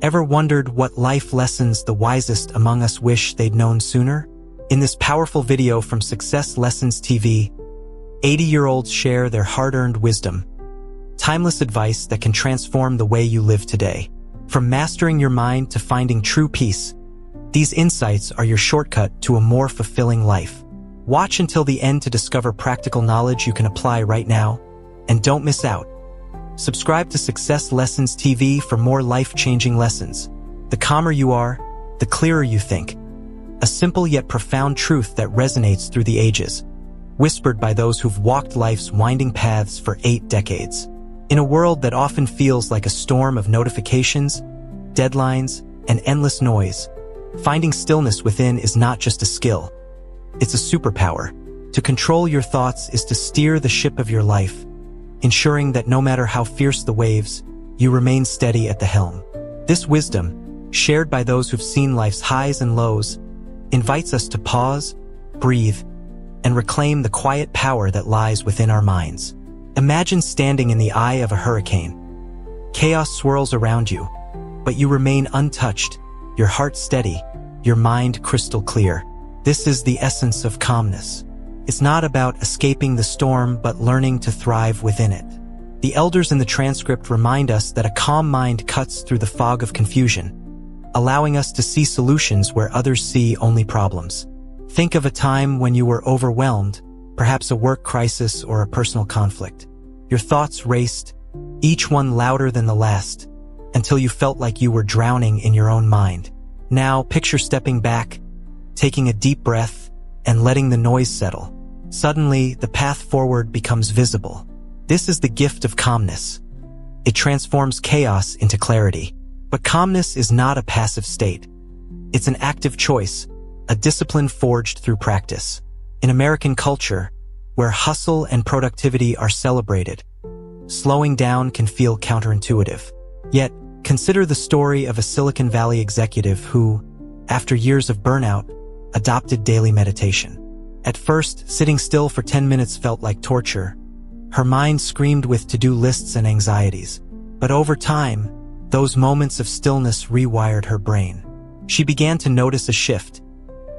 Ever wondered what life lessons the wisest among us wish they'd known sooner? In this powerful video from Success Lessons TV, 80-year-olds share their hard-earned wisdom, timeless advice that can transform the way you live today. From mastering your mind to finding true peace, these insights are your shortcut to a more fulfilling life. Watch until the end to discover practical knowledge you can apply right now, and don't miss out. Subscribe to Success Lessons TV for more life-changing lessons. The calmer you are, the clearer you think. A simple yet profound truth that resonates through the ages, whispered by those who've walked life's winding paths for 8 decades. In a world that often feels like a storm of notifications, deadlines, and endless noise, finding stillness within is not just a skill. It's a superpower. To control your thoughts is to steer the ship of your life, ensuring that no matter how fierce the waves, you remain steady at the helm. This wisdom, shared by those who've seen life's highs and lows, invites us to pause, breathe, and reclaim the quiet power that lies within our minds. Imagine standing in the eye of a hurricane. Chaos swirls around you, but you remain untouched, your heart steady, your mind crystal clear. This is the essence of calmness. It's not about escaping the storm, but learning to thrive within it. The elders in the transcript remind us that a calm mind cuts through the fog of confusion, allowing us to see solutions where others see only problems. Think of a time when you were overwhelmed, perhaps a work crisis or a personal conflict. Your thoughts raced, each one louder than the last, until you felt like you were drowning in your own mind. Now, picture stepping back, taking a deep breath, and letting the noise settle. Suddenly, the path forward becomes visible. This is the gift of calmness. It transforms chaos into clarity. But calmness is not a passive state. It's an active choice, a discipline forged through practice. In American culture, where hustle and productivity are celebrated, slowing down can feel counterintuitive. Yet, consider the story of a Silicon Valley executive who, after years of burnout, adopted daily meditation. At first, sitting still for 10 minutes felt like torture. Her mind screamed with to-do lists and anxieties. But over time, those moments of stillness rewired her brain. She began to notice a shift.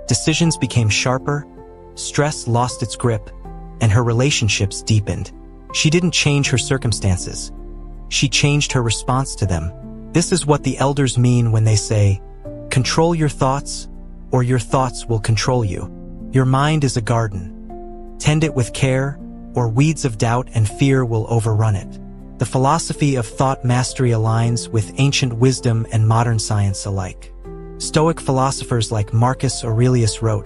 Decisions became sharper, stress lost its grip, and her relationships deepened. She didn't change her circumstances. She changed her response to them. This is what the elders mean when they say, "Control your thoughts, or your thoughts will control you." Your mind is a garden. Tend it with care, or weeds of doubt and fear will overrun it. The philosophy of thought mastery aligns with ancient wisdom and modern science alike. Stoic philosophers like Marcus Aurelius wrote,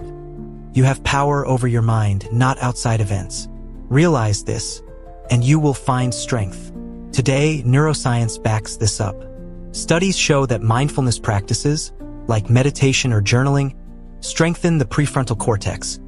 "You have power over your mind, not outside events. Realize this, and you will find strength." Today, neuroscience backs this up. Studies show that mindfulness practices, like meditation or journaling, strengthen the prefrontal cortex,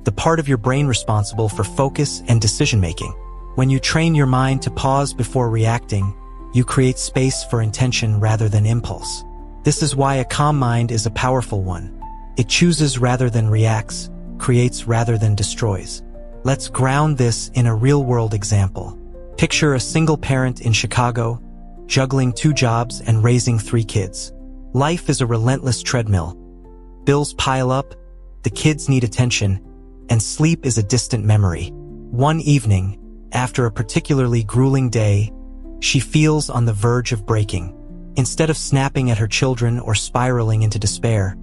the part of your brain responsible for focus and decision-making. When you train your mind to pause before reacting, you create space for intention rather than impulse. This is why a calm mind is a powerful one. It chooses rather than reacts, creates rather than destroys. Let's ground this in a real-world example. Picture a single parent in Chicago, juggling 2 jobs and raising 3 kids. Life is a relentless treadmill. Bills pile up, the kids need attention, and sleep is a distant memory. One evening, after a particularly grueling day, she feels on the verge of breaking. Instead of snapping at her children or spiraling into despair,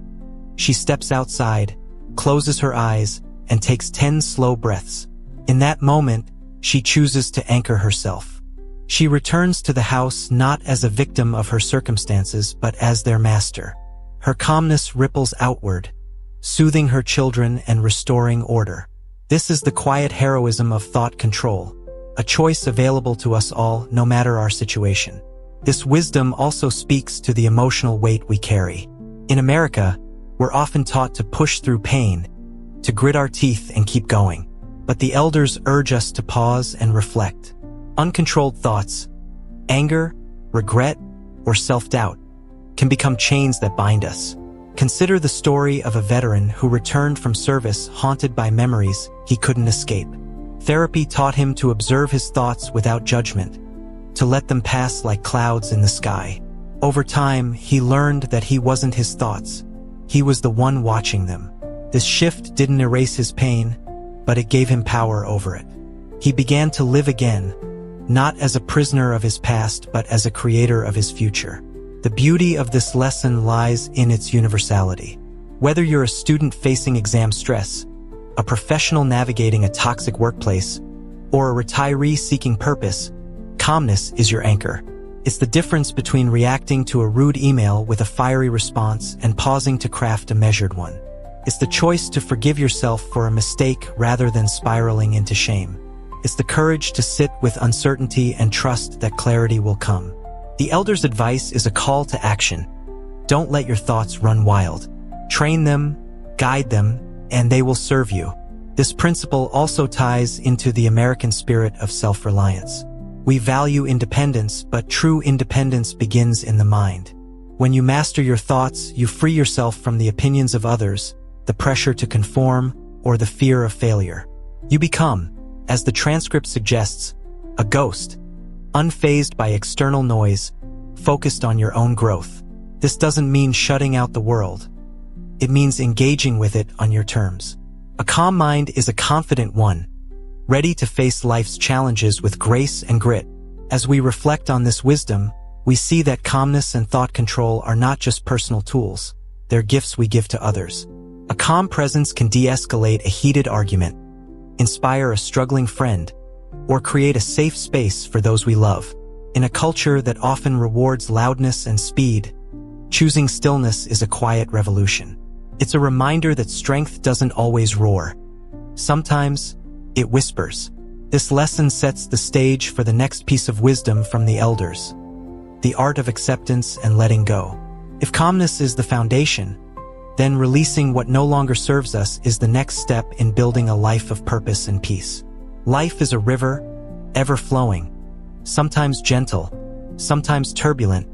she steps outside, closes her eyes, and takes 10 slow breaths. In that moment, she chooses to anchor herself. She returns to the house not as a victim of her circumstances, but as their master. Her calmness ripples outward, soothing her children and restoring order. This is the quiet heroism of thought control, a choice available to us all, no matter our situation. This wisdom also speaks to the emotional weight we carry. In America, we're often taught to push through pain, to grit our teeth and keep going. But the elders urge us to pause and reflect. Uncontrolled thoughts, anger, regret, or self-doubt can become chains that bind us. Consider the story of a veteran who returned from service haunted by memories he couldn't escape. Therapy taught him to observe his thoughts without judgment, to let them pass like clouds in the sky. Over time, he learned that he wasn't his thoughts. He was the one watching them. This shift didn't erase his pain, but it gave him power over it. He began to live again, not as a prisoner of his past, but as a creator of his future. The beauty of this lesson lies in its universality. Whether you're a student facing exam stress, a professional navigating a toxic workplace, or a retiree seeking purpose, calmness is your anchor. It's the difference between reacting to a rude email with a fiery response and pausing to craft a measured one. It's the choice to forgive yourself for a mistake rather than spiraling into shame. It's the courage to sit with uncertainty and trust that clarity will come. The elder's advice is a call to action. Don't let your thoughts run wild. Train them, guide them, and they will serve you. This principle also ties into the American spirit of self-reliance. We value independence, but true independence begins in the mind. When you master your thoughts, you free yourself from the opinions of others, the pressure to conform, or the fear of failure. You become, as the transcript suggests, a ghost, unfazed by external noise, focused on your own growth. This doesn't mean shutting out the world. It means engaging with it on your terms. A calm mind is a confident one, ready to face life's challenges with grace and grit. As we reflect on this wisdom, we see that calmness and thought control are not just personal tools, they're gifts we give to others. A calm presence can de-escalate a heated argument, inspire a struggling friend, or create a safe space for those we love. In a culture that often rewards loudness and speed, choosing stillness is a quiet revolution. It's a reminder that strength doesn't always roar. Sometimes, it whispers. This lesson sets the stage for the next piece of wisdom from the elders: the art of acceptance and letting go. If calmness is the foundation, then releasing what no longer serves us is the next step in building a life of purpose and peace. Life is a river, ever flowing, sometimes gentle, sometimes turbulent,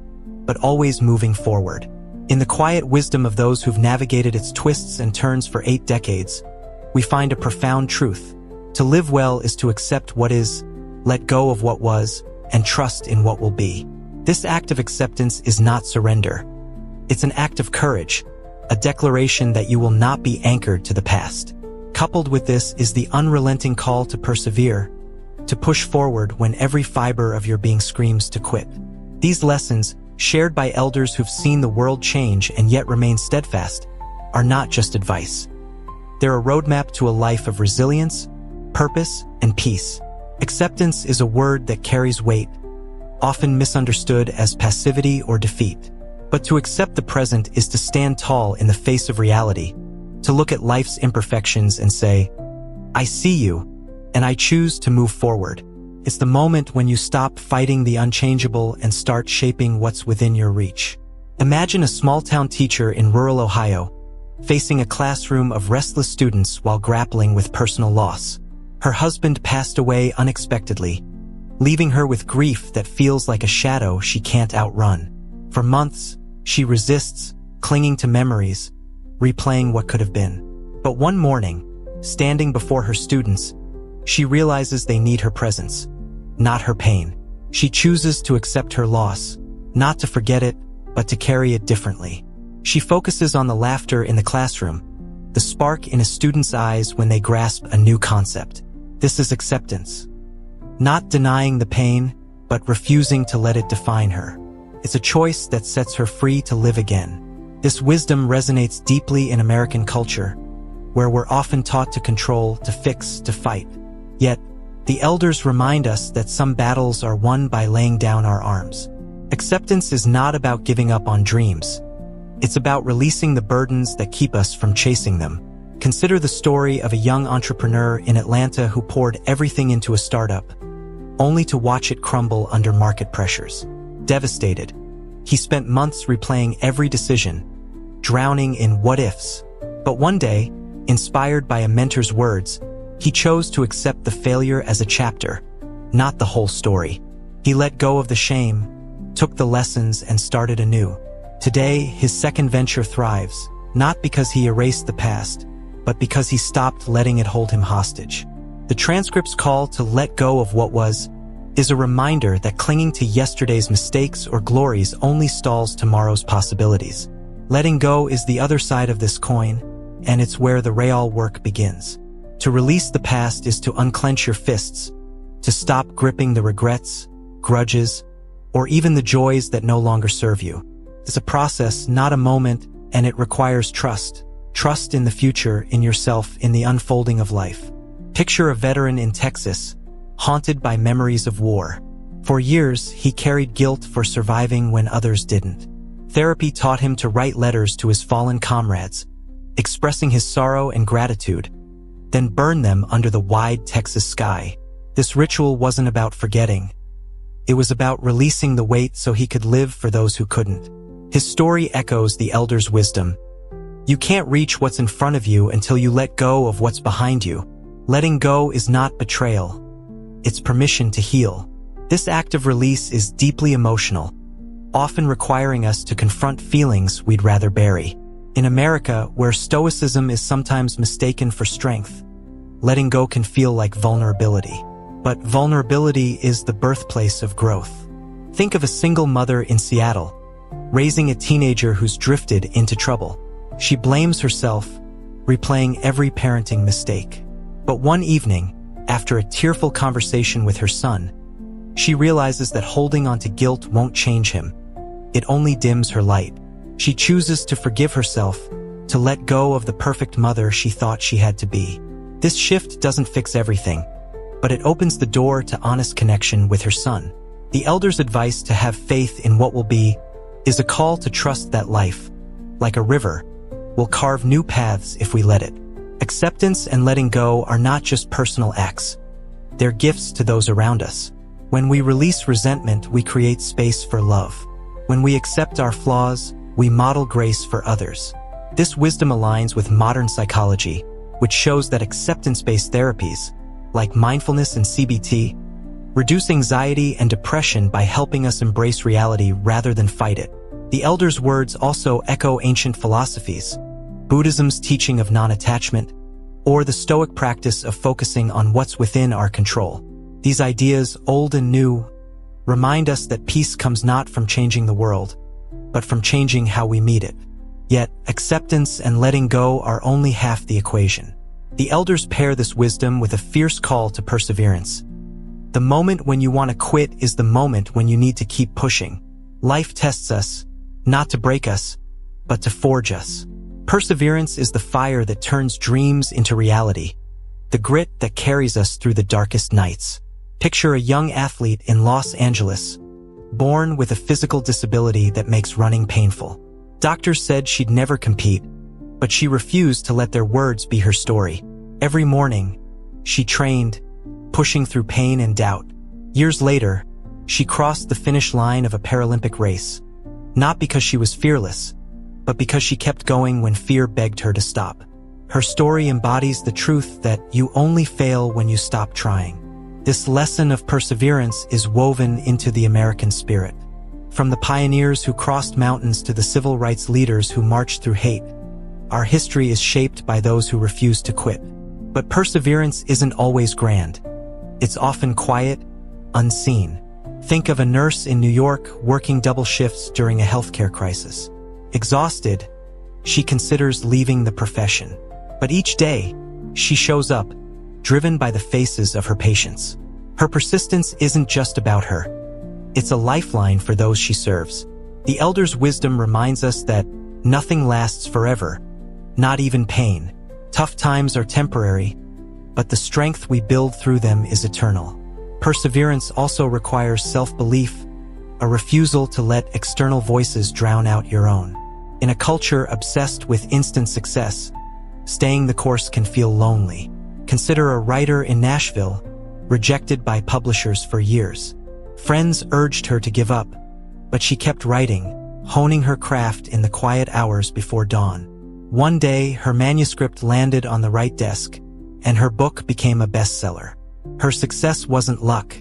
but always moving forward. In the quiet wisdom of those who've navigated its twists and turns for 8 decades, we find a profound truth. To live well is to accept what is, let go of what was, and trust in what will be. This act of acceptance is not surrender. It's an act of courage, a declaration that you will not be anchored to the past. Coupled with this is the unrelenting call to persevere, to push forward when every fiber of your being screams to quit. These lessons, shared by elders who've seen the world change and yet remain steadfast, are not just advice. They're a roadmap to a life of resilience, purpose, and peace. Acceptance is a word that carries weight, often misunderstood as passivity or defeat. But to accept the present is to stand tall in the face of reality, to look at life's imperfections and say, I see you, and I choose to move forward. It's the moment when you stop fighting the unchangeable and start shaping what's within your reach. Imagine a small-town teacher in rural Ohio, facing a classroom of restless students while grappling with personal loss. Her husband passed away unexpectedly, leaving her with grief that feels like a shadow she can't outrun. For months, she resists, clinging to memories, replaying what could have been. But one morning, standing before her students, she realizes they need her presence, not her pain. She chooses to accept her loss, not to forget it, but to carry it differently. She focuses on the laughter in the classroom, the spark in a student's eyes when they grasp a new concept. This is acceptance. Not denying the pain, but refusing to let it define her. It's a choice that sets her free to live again. This wisdom resonates deeply in American culture, where we're often taught to control, to fix, to fight. Yet, the elders remind us that some battles are won by laying down our arms. Acceptance is not about giving up on dreams. It's about releasing the burdens that keep us from chasing them. Consider the story of a young entrepreneur in Atlanta who poured everything into a startup, only to watch it crumble under market pressures. Devastated, he spent months replaying every decision, drowning in what-ifs. But one day, inspired by a mentor's words, he chose to accept the failure as a chapter, not the whole story. He let go of the shame, took the lessons, and started anew. Today, his second venture thrives, not because he erased the past, but because he stopped letting it hold him hostage. The transcript's call to let go of what was is a reminder that clinging to yesterday's mistakes or glories only stalls tomorrow's possibilities. Letting go is the other side of this coin, and it's where the real work begins. To release the past is to unclench your fists, to stop gripping the regrets, grudges, or even the joys that no longer serve you. It's a process, not a moment, and it requires trust. Trust in the future, in yourself, in the unfolding of life. Picture a veteran in Texas, haunted by memories of war. For years, he carried guilt for surviving when others didn't. Therapy taught him to write letters to his fallen comrades, expressing his sorrow and gratitude, then burn them under the wide Texas sky. This ritual wasn't about forgetting. It was about releasing the weight so he could live for those who couldn't. His story echoes the elders' wisdom. You can't reach what's in front of you until you let go of what's behind you. Letting go is not betrayal. It's permission to heal. This act of release is deeply emotional, often requiring us to confront feelings we'd rather bury. In America, where stoicism is sometimes mistaken for strength, letting go can feel like vulnerability. But vulnerability is the birthplace of growth. Think of a single mother in Seattle, raising a teenager who's drifted into trouble. She blames herself, replaying every parenting mistake. But one evening, after a tearful conversation with her son, she realizes that holding on to guilt won't change him. It only dims her light. She chooses to forgive herself, to let go of the perfect mother she thought she had to be. This shift doesn't fix everything, but it opens the door to honest connection with her son. The elders' advice to have faith in what will be is a call to trust that life, like a river, will carve new paths if we let it. Acceptance and letting go are not just personal acts. They're gifts to those around us. When we release resentment, we create space for love. When we accept our flaws, we model grace for others. This wisdom aligns with modern psychology, which shows that acceptance-based therapies, like mindfulness and CBT, reduce anxiety and depression by helping us embrace reality rather than fight it. The elders' words also echo ancient philosophies, Buddhism's teaching of non-attachment, or the Stoic practice of focusing on what's within our control. These ideas, old and new, remind us that peace comes not from changing the world, but from changing how we meet it. Yet, acceptance and letting go are only half the equation. The elders pair this wisdom with a fierce call to perseverance. The moment when you want to quit is the moment when you need to keep pushing. Life tests us, not to break us, but to forge us. Perseverance is the fire that turns dreams into reality, the grit that carries us through the darkest nights. Picture a young athlete in Los Angeles, born with a physical disability that makes running painful. Doctors said she'd never compete, but she refused to let their words be her story. Every morning, she trained, pushing through pain and doubt. Years later, she crossed the finish line of a Paralympic race, not because she was fearless, but because she kept going when fear begged her to stop. Her story embodies the truth that you only fail when you stop trying. This lesson of perseverance is woven into the American spirit. From the pioneers who crossed mountains to the civil rights leaders who marched through hate, our history is shaped by those who refuse to quit. But perseverance isn't always grand. It's often quiet, unseen. Think of a nurse in New York working double shifts during a healthcare crisis. Exhausted, she considers leaving the profession. But each day, she shows up, driven by the faces of her patients. Her persistence isn't just about her. It's a lifeline for those she serves. The elders' wisdom reminds us that nothing lasts forever, not even pain. Tough times are temporary, but the strength we build through them is eternal. Perseverance also requires self-belief, a refusal to let external voices drown out your own. In a culture obsessed with instant success, staying the course can feel lonely. Consider a writer in Nashville, rejected by publishers for years. Friends urged her to give up, but she kept writing, honing her craft in the quiet hours before dawn. One day, her manuscript landed on the right desk, and her book became a bestseller. Her success wasn't luck.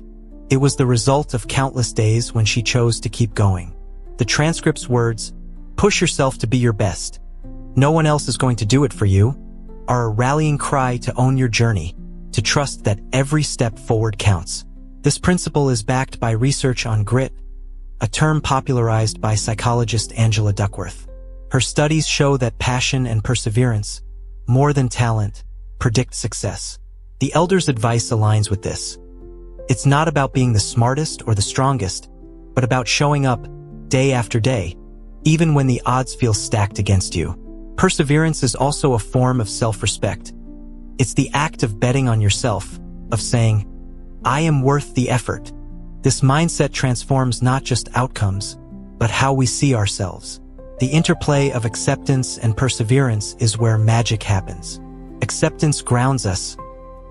It was the result of countless days when she chose to keep going. The transcript's words, "Push yourself to be your best. No one else is going to do it for you," are a rallying cry to own your journey, to trust that every step forward counts. This principle is backed by research on grit, a term popularized by psychologist Angela Duckworth. Her studies show that passion and perseverance, more than talent, predict success. The elders' advice aligns with this. It's not about being the smartest or the strongest, but about showing up day after day, even when the odds feel stacked against you. Perseverance is also a form of self-respect. It's the act of betting on yourself, of saying, I am worth the effort. This mindset transforms not just outcomes, but how we see ourselves. The interplay of acceptance and perseverance is where magic happens. Acceptance grounds us,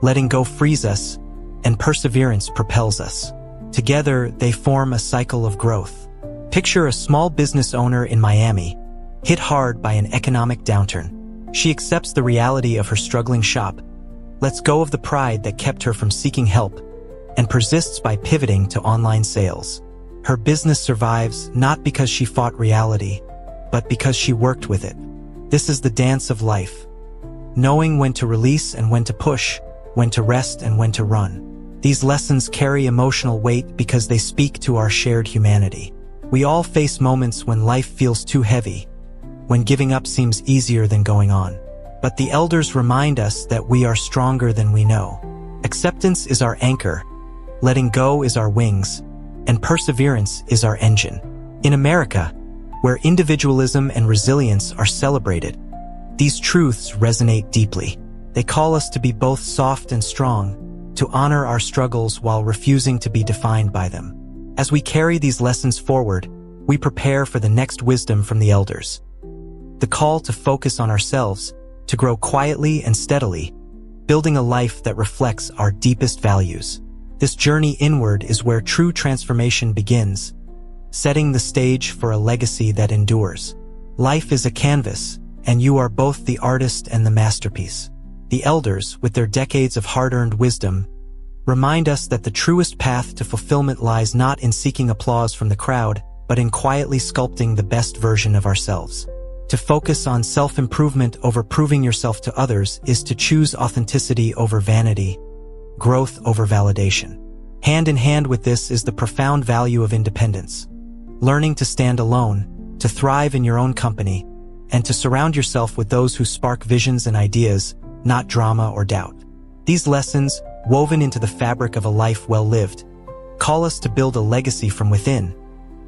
letting go frees us, and perseverance propels us. Together, they form a cycle of growth. Picture a small business owner in Miami, hit hard by an economic downturn. She accepts the reality of her struggling shop, lets go of the pride that kept her from seeking help, and persists by pivoting to online sales. Her business survives not because she fought reality, but because she worked with it. This is the dance of life. Knowing when to release and when to push, when to rest and when to run. These lessons carry emotional weight because they speak to our shared humanity. We all face moments when life feels too heavy, when giving up seems easier than going on. But the elders remind us that we are stronger than we know. Acceptance is our anchor, letting go is our wings, and perseverance is our engine. In America, where individualism and resilience are celebrated, these truths resonate deeply. They call us to be both soft and strong, to honor our struggles while refusing to be defined by them. As we carry these lessons forward, we prepare for the next wisdom from the elders. The call to focus on ourselves, to grow quietly and steadily, building a life that reflects our deepest values. This journey inward is where true transformation begins, setting the stage for a legacy that endures. Life is a canvas, and you are both the artist and the masterpiece. The elders, with their decades of hard-earned wisdom, remind us that the truest path to fulfillment lies not in seeking applause from the crowd, but in quietly sculpting the best version of ourselves. To focus on self-improvement over proving yourself to others is to choose authenticity over vanity, growth over validation. Hand in hand with this is the profound value of independence. Learning to stand alone, to thrive in your own company, and to surround yourself with those who spark visions and ideas, not drama or doubt. These lessons, woven into the fabric of a life well lived, call us to build a legacy from within,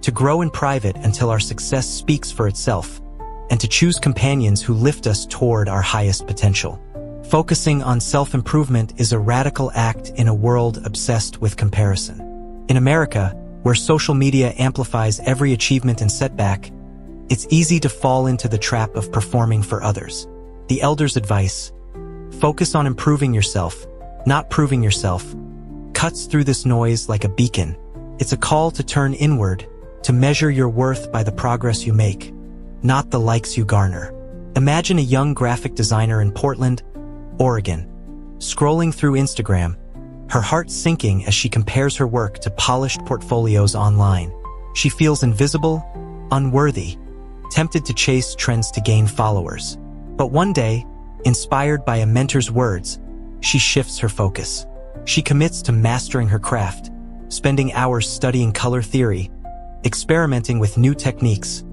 to grow in private until our success speaks for itself, and to choose companions who lift us toward our highest potential. Focusing on self-improvement is a radical act in a world obsessed with comparison. In America, where social media amplifies every achievement and setback, it's easy to fall into the trap of performing for others. The elders' advice, focus on improving yourself, not proving yourself, cuts through this noise like a beacon. It's a call to turn inward, to measure your worth by the progress you make, not the likes you garner. Imagine a young graphic designer in Portland, Oregon, scrolling through Instagram, her heart sinking as she compares her work to polished portfolios online. She feels invisible, unworthy, tempted to chase trends to gain followers. But one day, inspired by a mentor's words, she shifts her focus. She commits to mastering her craft, spending hours studying color theory, experimenting with new techniques,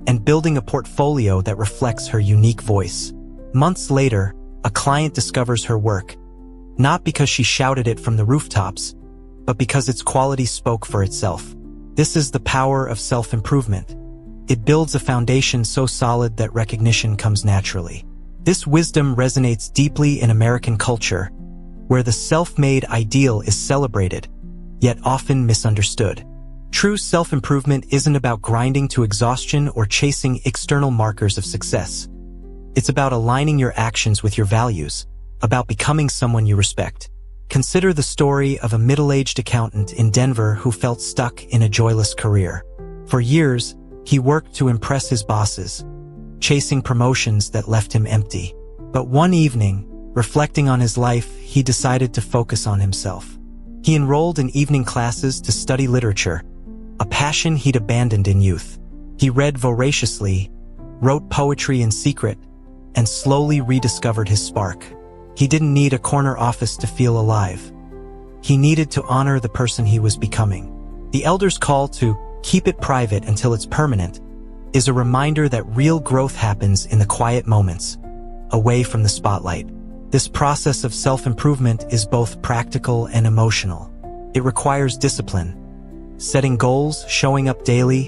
and building a portfolio that reflects her unique voice. Months later, a client discovers her work, not because she shouted it from the rooftops, but because its quality spoke for itself. This is the power of self-improvement. It builds a foundation so solid that recognition comes naturally. This wisdom resonates deeply in American culture, where the self-made ideal is celebrated, yet often misunderstood. True self-improvement isn't about grinding to exhaustion or chasing external markers of success. It's about aligning your actions with your values, about becoming someone you respect. Consider the story of a middle-aged accountant in Denver who felt stuck in a joyless career. For years, he worked to impress his bosses, chasing promotions that left him empty. But one evening, reflecting on his life, he decided to focus on himself. He enrolled in evening classes to study literature, a passion he'd abandoned in youth. He read voraciously, wrote poetry in secret, and slowly rediscovered his spark. He didn't need a corner office to feel alive. he needed to honor the person he was becoming. The elders' call to keep it private until it's permanent is a reminder that real growth happens in the quiet moments, away from the spotlight. This process of self-improvement is both practical and emotional. It requires discipline, setting goals, showing up daily,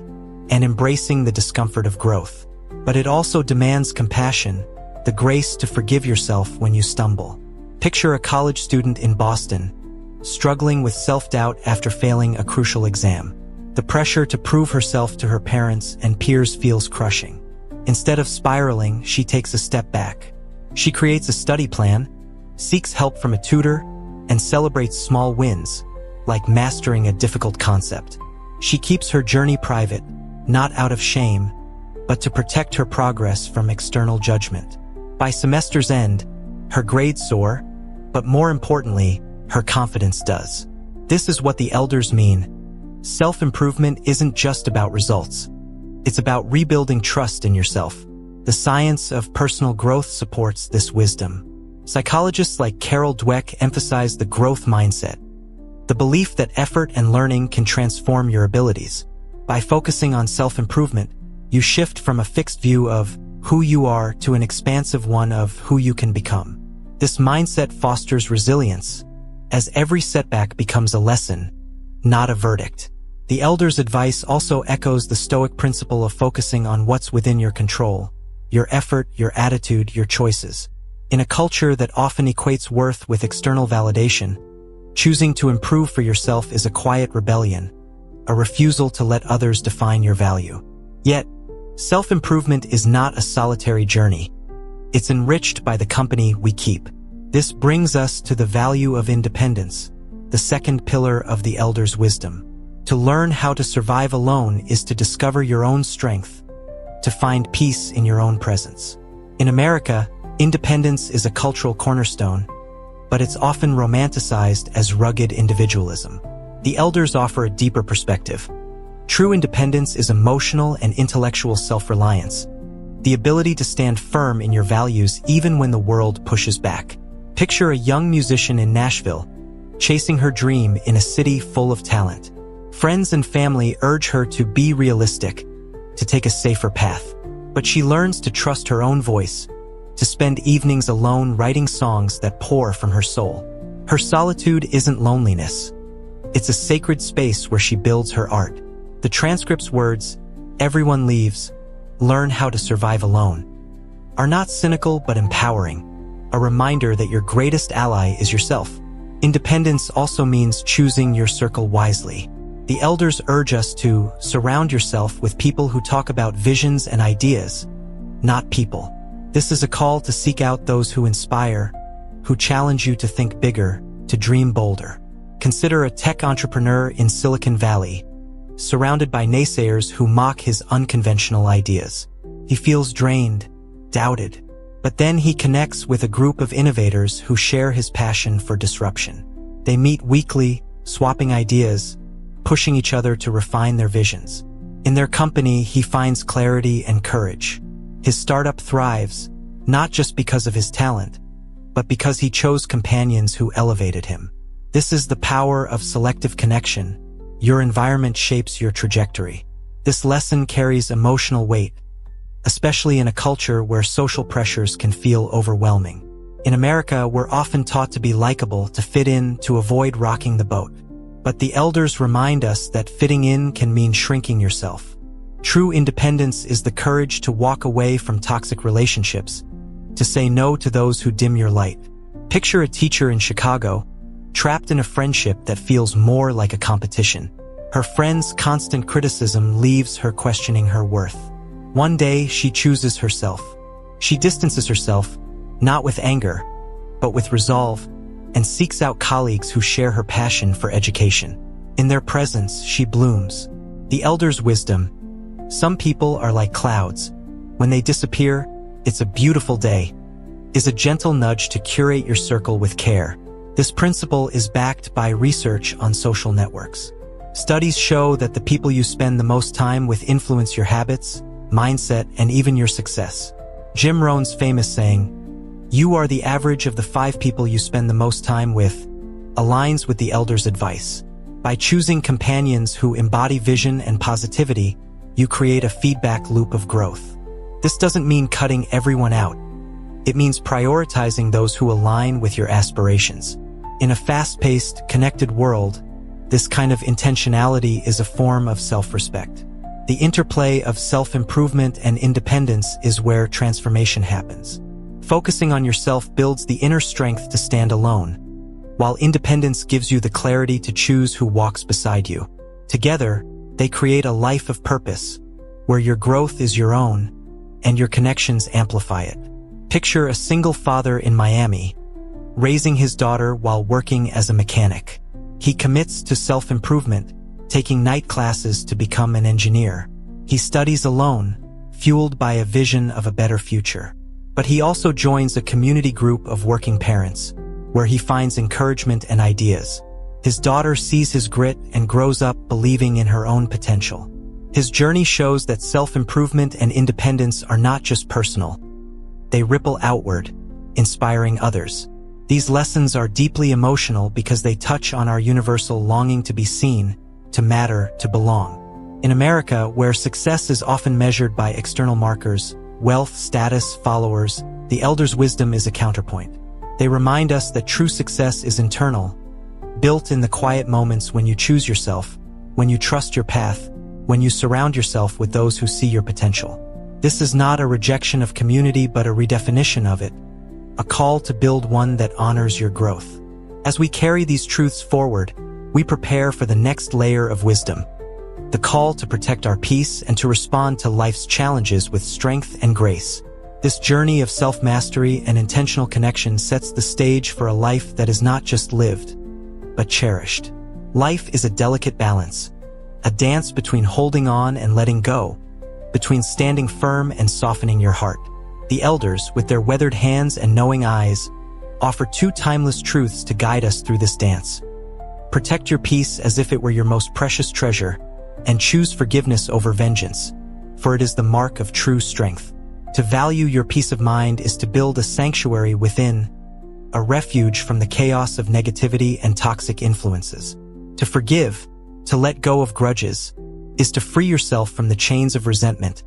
and embracing the discomfort of growth. But it also demands compassion, the grace to forgive yourself when you stumble. Picture a college student in Boston, struggling with self-doubt after failing a crucial exam. The pressure to prove herself to her parents and peers feels crushing. Instead of spiraling, she takes a step back. She creates a study plan, seeks help from a tutor, and celebrates small wins, like mastering a difficult concept. She keeps her journey private, not out of shame, but to protect her progress from external judgment. By semester's end, her grades soar, but more importantly, her confidence does. This is what the elders mean. Self-improvement isn't just about results. It's about rebuilding trust in yourself. The science of personal growth supports this wisdom. Psychologists like Carol Dweck emphasize the growth mindset, the belief that effort and learning can transform your abilities. By focusing on self-improvement, you shift from a fixed view of who you are to an expansive one of who you can become. This mindset fosters resilience, as every setback becomes a lesson, not a verdict. The elders' advice also echoes the Stoic principle of focusing on what's within your control, your effort, your attitude, your choices. In a culture that often equates worth with external validation, choosing to improve for yourself is a quiet rebellion, a refusal to let others define your value. Yet, self-improvement is not a solitary journey. It's enriched by the company we keep. This brings us to the value of independence, the second pillar of the elders' wisdom. To learn how to survive alone is to discover your own strength, to find peace in your own presence. In America, independence is a cultural cornerstone, but it's often romanticized as rugged individualism. The elders offer a deeper perspective. True independence is emotional and intellectual self-reliance, the ability to stand firm in your values even when the world pushes back. Picture a young musician in Nashville, chasing her dream in a city full of talent. Friends and family urge her to be realistic, to take a safer path. But she learns to trust her own voice, to spend evenings alone writing songs that pour from her soul. Her solitude isn't loneliness. It's a sacred space where she builds her art. The transcript's words, "Everyone leaves, learn how to survive alone," are not cynical but empowering, a reminder that your greatest ally is yourself. Independence also means choosing your circle wisely. The elders urge us to surround yourself with people who talk about visions and ideas, not people. This is a call to seek out those who inspire, who challenge you to think bigger, to dream bolder. Consider a tech entrepreneur in Silicon Valley, surrounded by naysayers who mock his unconventional ideas. He feels drained, doubted, but then he connects with a group of innovators who share his passion for disruption. They meet weekly, swapping ideas, pushing each other to refine their visions. In their company, he finds clarity and courage. His startup thrives, not just because of his talent, but because he chose companions who elevated him. This is the power of selective connection. Your environment shapes your trajectory. This lesson carries emotional weight, especially in a culture where social pressures can feel overwhelming. In America, we're often taught to be likable, to fit in, to avoid rocking the boat. But the elders remind us that fitting in can mean shrinking yourself. True independence is the courage to walk away from toxic relationships, to say no to those who dim your light. Picture a teacher in Chicago, trapped in a friendship that feels more like a competition. Her friend's constant criticism leaves her questioning her worth. One day, she chooses herself. She distances herself, not with anger, but with resolve, and seeks out colleagues who share her passion for education. In their presence, she blooms. The elders' wisdom: some people are like clouds. When they disappear, it's a beautiful day, is a gentle nudge to curate your circle with care. This principle is backed by research on social networks. Studies show that the people you spend the most time with influence your habits, mindset, and even your success. Jim Rohn's famous saying, "You are the average of the 5 people you spend the most time with," aligns with the elders' advice. By choosing companions who embody vision and positivity, you create a feedback loop of growth. This doesn't mean cutting everyone out. It means prioritizing those who align with your aspirations. In a fast-paced, connected world, this kind of intentionality is a form of self-respect. The interplay of self-improvement and independence is where transformation happens. Focusing on yourself builds the inner strength to stand alone, while independence gives you the clarity to choose who walks beside you. Together, they create a life of purpose, where your growth is your own, and your connections amplify it. Picture a single father in Miami, raising his daughter while working as a mechanic. He commits to self-improvement, taking night classes to become an engineer. He studies alone, fueled by a vision of a better future. But he also joins a community group of working parents, where he finds encouragement and ideas. His daughter sees his grit and grows up believing in her own potential. His journey shows that self-improvement and independence are not just personal. They ripple outward, inspiring others. These lessons are deeply emotional because they touch on our universal longing to be seen, to matter, to belong. In America, where success is often measured by external markers, wealth, status, followers, the elders' wisdom is a counterpoint. They remind us that true success is internal, built in the quiet moments when you choose yourself, when you trust your path, when you surround yourself with those who see your potential. This is not a rejection of community but a redefinition of it, a call to build one that honors your growth. As we carry these truths forward, we prepare for the next layer of wisdom, the call to protect our peace and to respond to life's challenges with strength and grace. This journey of self-mastery and intentional connection sets the stage for a life that is not just lived, but cherished. Life is a delicate balance, a dance between holding on and letting go, between standing firm and softening your heart. The elders, with their weathered hands and knowing eyes, offer two timeless truths to guide us through this dance. Protect your peace as if it were your most precious treasure, and choose forgiveness over vengeance, for it is the mark of true strength. To value your peace of mind is to build a sanctuary within, a refuge from the chaos of negativity and toxic influences. To forgive, to let go of grudges, is to free yourself from the chains of resentment,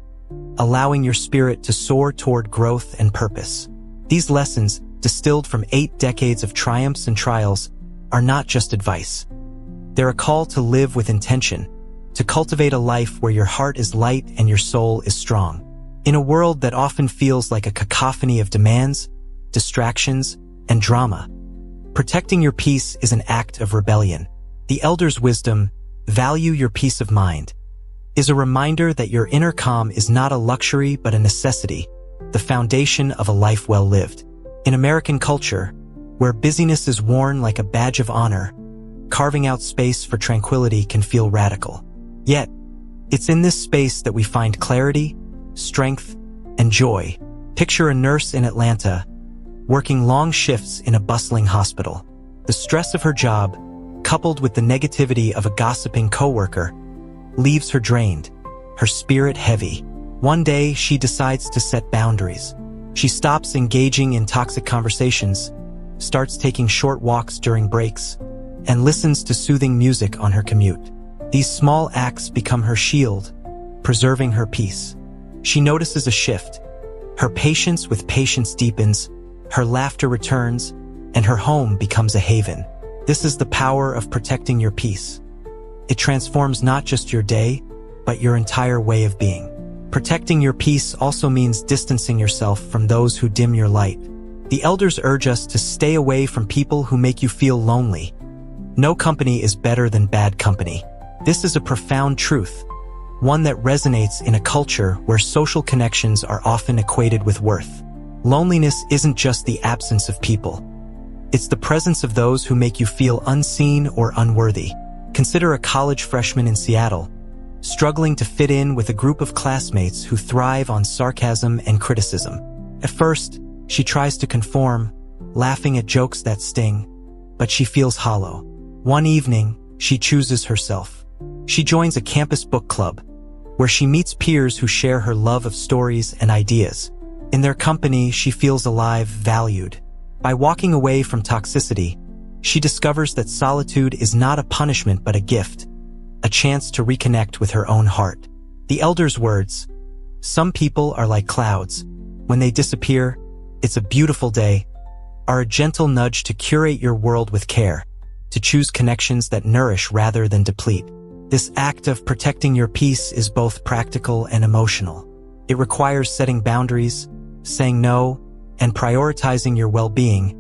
allowing your spirit to soar toward growth and purpose. These lessons, distilled from 8 decades of triumphs and trials, are not just advice. They're a call to live with intention, to cultivate a life where your heart is light and your soul is strong. In a world that often feels like a cacophony of demands, distractions, and drama, protecting your peace is an act of rebellion. The elders' wisdom, value your peace of mind, is a reminder that your inner calm is not a luxury but a necessity, the foundation of a life well lived. In American culture, where busyness is worn like a badge of honor, carving out space for tranquility can feel radical. Yet, it's in this space that we find clarity, strength, and joy. Picture a nurse in Atlanta, working long shifts in a bustling hospital. The stress of her job, coupled with the negativity of a gossiping coworker, leaves her drained, her spirit heavy. One day, she decides to set boundaries. She stops engaging in toxic conversations, starts taking short walks during breaks, and listens to soothing music on her commute. These small acts become her shield, preserving her peace. She notices a shift. Her patience with patience deepens, her laughter returns, and her home becomes a haven. This is the power of protecting your peace. It transforms not just your day, but your entire way of being. Protecting your peace also means distancing yourself from those who dim your light. The elders urge us to stay away from people who make you feel lonely. No company is better than bad company. This is a profound truth, one that resonates in a culture where social connections are often equated with worth. Loneliness isn't just the absence of people. It's the presence of those who make you feel unseen or unworthy. Consider a college freshman in Seattle, struggling to fit in with a group of classmates who thrive on sarcasm and criticism. At first, she tries to conform, laughing at jokes that sting, but she feels hollow. One evening, she chooses herself. She joins a campus book club, where she meets peers who share her love of stories and ideas. In their company, she feels alive, valued. By walking away from toxicity, she discovers that solitude is not a punishment but a gift, a chance to reconnect with her own heart. The elder's words, "Some people are like clouds. When they disappear, it's a beautiful day," are a gentle nudge to curate your world with care, to choose connections that nourish rather than deplete. This act of protecting your peace is both practical and emotional. It requires setting boundaries, saying no, and prioritizing your well-being,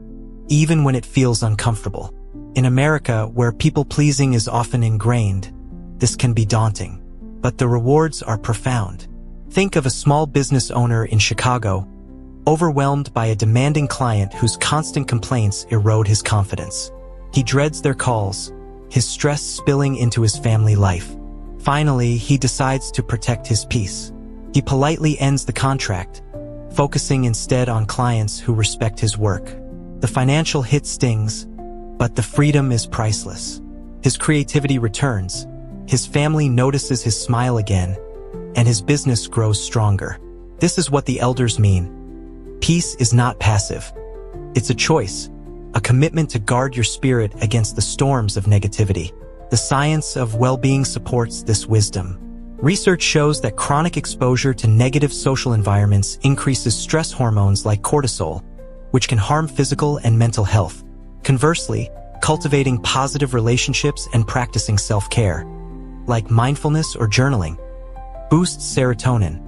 even when it feels uncomfortable. In America, where people-pleasing is often ingrained, this can be daunting, but the rewards are profound. Think of a small business owner in Chicago, overwhelmed by a demanding client whose constant complaints erode his confidence. He dreads their calls, his stress spilling into his family life. Finally, he decides to protect his peace. He politely ends the contract, focusing instead on clients who respect his work. The financial hit stings, but the freedom is priceless. His creativity returns, his family notices his smile again, and his business grows stronger. This is what the elders mean. Peace is not passive. It's a choice, a commitment to guard your spirit against the storms of negativity. The science of well-being supports this wisdom. Research shows that chronic exposure to negative social environments increases stress hormones like cortisol, which can harm physical and mental health. Conversely, cultivating positive relationships and practicing self-care, like mindfulness or journaling, boosts serotonin,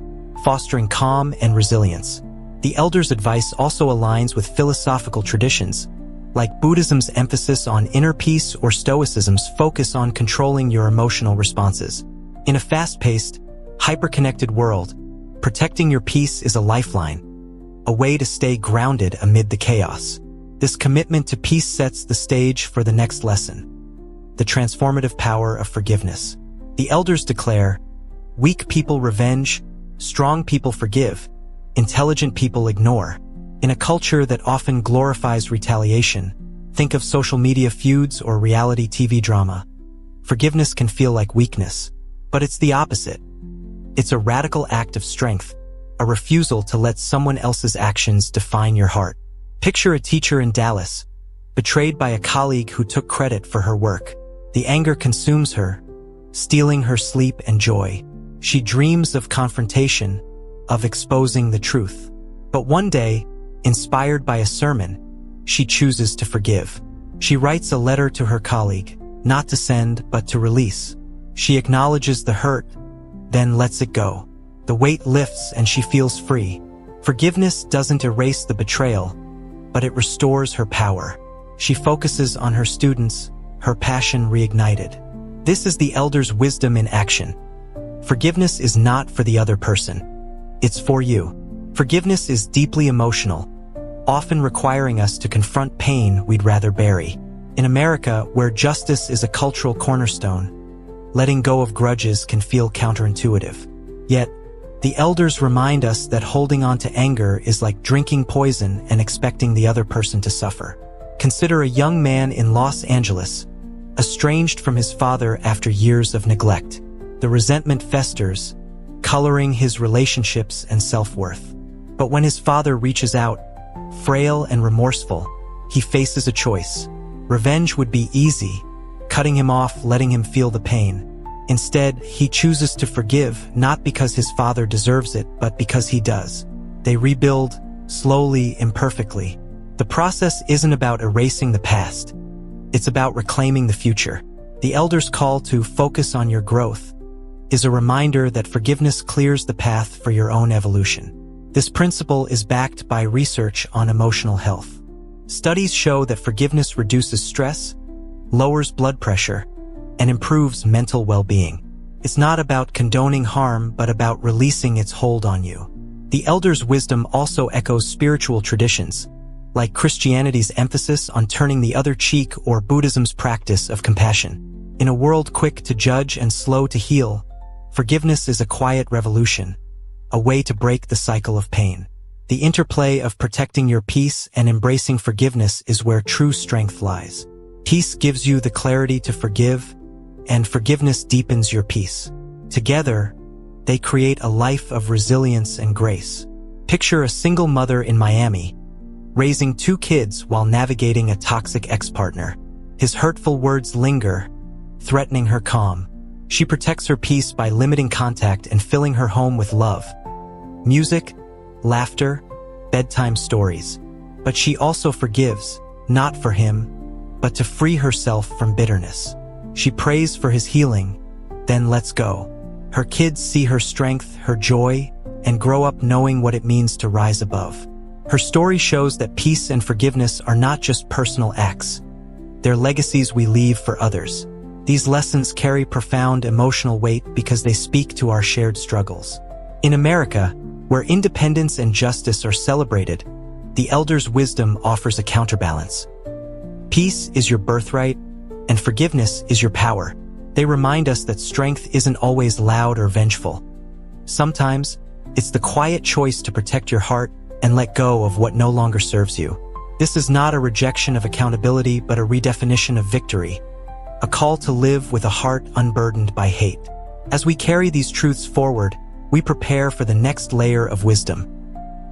fostering calm and resilience. The elders' advice also aligns with philosophical traditions, like Buddhism's emphasis on inner peace or Stoicism's focus on controlling your emotional responses. In a fast-paced, hyper-connected world, protecting your peace is a lifeline, a way to stay grounded amid the chaos. This commitment to peace sets the stage for the next lesson: the transformative power of forgiveness. The elders declare, "Weak people revenge, strong people forgive, intelligent people ignore." In a culture that often glorifies retaliation, think of social media feuds or reality TV drama, forgiveness can feel like weakness, but it's the opposite. It's a radical act of strength, a refusal to let someone else's actions define your heart. Picture a teacher in Dallas, betrayed by a colleague who took credit for her work. The anger consumes her, stealing her sleep and joy. She dreams of confrontation, of exposing the truth. But one day, inspired by a sermon, she chooses to forgive. She writes a letter to her colleague, not to send, but to release. She acknowledges the hurt, then lets it go. The weight lifts and she feels free. Forgiveness doesn't erase the betrayal, but it restores her power. She focuses on her students, her passion reignited. This is the elders' wisdom in action. Forgiveness is not for the other person. It's for you. Forgiveness is deeply emotional, often requiring us to confront pain we'd rather bury. In America, where justice is a cultural cornerstone, letting go of grudges can feel counterintuitive. Yet, the elders remind us that holding on to anger is like drinking poison and expecting the other person to suffer. Consider a young man in Los Angeles, estranged from his father after years of neglect. The resentment festers, coloring his relationships and self-worth. But when his father reaches out, frail and remorseful, he faces a choice. Revenge would be easy, cutting him off, letting him feel the pain. Instead, he chooses to forgive, not because his father deserves it, but because he does. They rebuild, slowly, imperfectly. The process isn't about erasing the past. It's about reclaiming the future. The elders' call to focus on your growth is a reminder that forgiveness clears the path for your own evolution. This principle is backed by research on emotional health. Studies show that forgiveness reduces stress, lowers blood pressure, and improves mental well-being. It's not about condoning harm, but about releasing its hold on you. The elders' wisdom also echoes spiritual traditions, like Christianity's emphasis on turning the other cheek or Buddhism's practice of compassion. In a world quick to judge and slow to heal, forgiveness is a quiet revolution, a way to break the cycle of pain. The interplay of protecting your peace and embracing forgiveness is where true strength lies. Peace gives you the clarity to forgive, and forgiveness deepens your peace. Together, they create a life of resilience and grace. Picture a single mother in Miami, raising 2 kids while navigating a toxic ex-partner. His hurtful words linger, threatening her calm. She protects her peace by limiting contact and filling her home with love, music, laughter, bedtime stories. But she also forgives, not for him, but to free herself from bitterness. She prays for his healing, then lets go. Her kids see her strength, her joy, and grow up knowing what it means to rise above. Her story shows that peace and forgiveness are not just personal acts. They're legacies we leave for others. These lessons carry profound emotional weight because they speak to our shared struggles. In America, where independence and justice are celebrated, the elders' wisdom offers a counterbalance. Peace is your birthright, and forgiveness is your power. They remind us that strength isn't always loud or vengeful. Sometimes, it's the quiet choice to protect your heart and let go of what no longer serves you. This is not a rejection of accountability, but a redefinition of victory, a call to live with a heart unburdened by hate. As we carry these truths forward, we prepare for the next layer of wisdom,